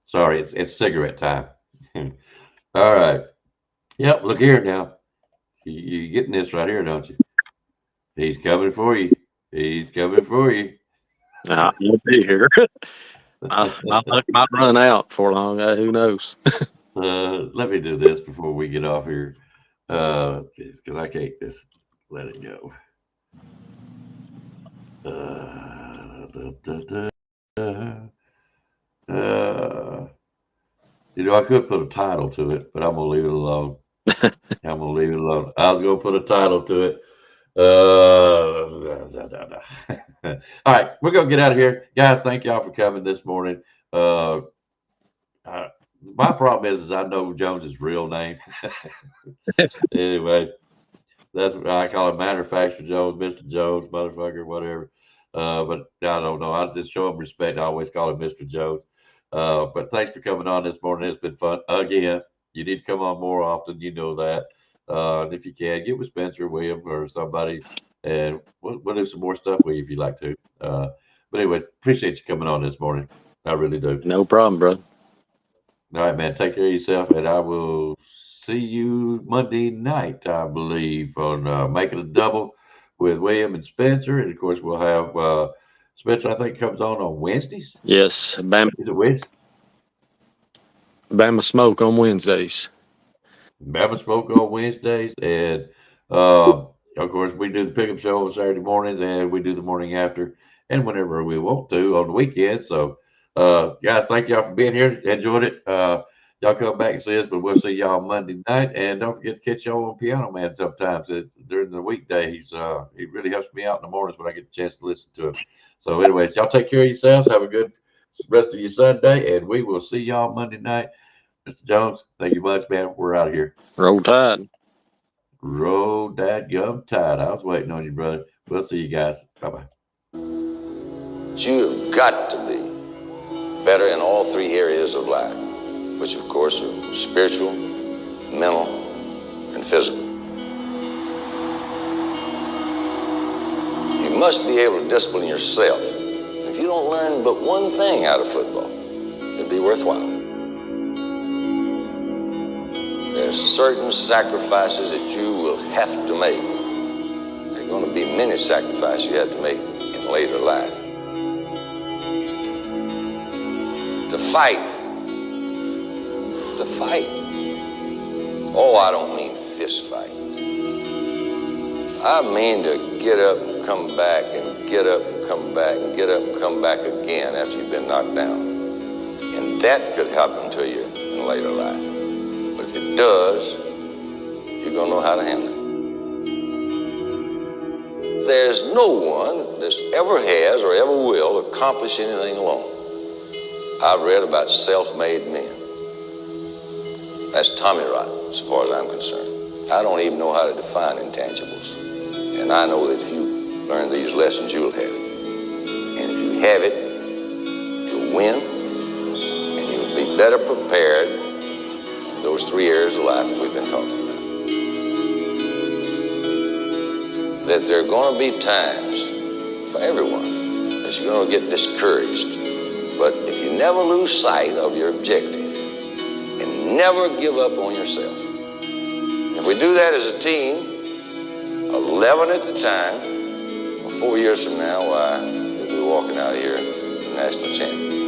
Speaker 7: Sorry, it's cigarette time. All right. Yep. Look here now. You getting this right here, don't you? He's coming for you. He's coming for you.
Speaker 8: I'll be here. My luck might run out before long. Who knows?
Speaker 7: Let me do this before we get off here, because I can't just let it go. I could put a title to it, but I'm gonna leave it alone. I'm gonna leave it alone. I was gonna put a title to it. All right, we're gonna get out of here, guys. Thank y'all for coming this morning. My problem is I know Jones's real name. Anyways, that's what I call him, Manufacturer Jones, Mr. Jones, motherfucker, whatever. But I don't know. I just show him respect. I always call him Mr. Jones. But thanks for coming on this morning. It's been fun. Again, you need to come on more often. You know that. And if you can, get with Spencer, William, or somebody, and we'll do some more stuff with you if you'd like to. But anyways, appreciate you coming on this morning. I really do.
Speaker 8: No problem, brother.
Speaker 7: All right, man. Take care of yourself, and I will see you Monday night, I believe, on Making a Double with William and Spencer. And of course, we'll have Spencer, I think, comes on Wednesdays.
Speaker 8: Yes, Bama.
Speaker 7: Is it Wednesday?
Speaker 8: Bama Smoke on Wednesdays.
Speaker 7: Bama Smoke on Wednesdays. And of course, we do the Pickem show on Saturday mornings, and we do the morning after, and whenever we want to on the weekends. So, guys, thank y'all for being here. Enjoyed it. Y'all come back and see us, but we'll see y'all Monday night. And don't forget to catch y'all on Piano Man sometimes during the weekdays. He really helps me out in the mornings when I get the chance to listen to him. So, anyways, y'all take care of yourselves. Have a good rest of your Sunday, and we will see y'all Monday night. Mr. Jones, thank you much, man. We're out of here.
Speaker 8: Roll Tide.
Speaker 7: Roll that gum tide. I was waiting on you, brother. We'll see you guys. Bye-bye.
Speaker 9: You've got to be better in all three areas of life, which of course are spiritual, mental, and physical. You must be able to discipline yourself. If you don't learn but one thing out of football, it'll be worthwhile. There's certain sacrifices that you will have to make. There are going to be many sacrifices you have to make in later life. To fight. Oh, I don't mean fist fight. I mean to get up and come back and get up and come back and get up and come back again after you've been knocked down. And that could happen to you in later life. But if it does, you're going to know how to handle it. There's no one that ever has or ever will accomplish anything alone. I've read about self-made men. That's Tommy rot, as far as I'm concerned. I don't even know how to define intangibles. And I know that if you learn these lessons, you'll have it. And if you have it, you'll win, and you'll be better prepared in those three areas of life that we've been talking about. That there are going to be times for everyone that you're going to get discouraged. But if you never lose sight of your objective and never give up on yourself, if we do that as a team, 11 at the time, 4 years from now, why, we'll be walking out of here as national champion.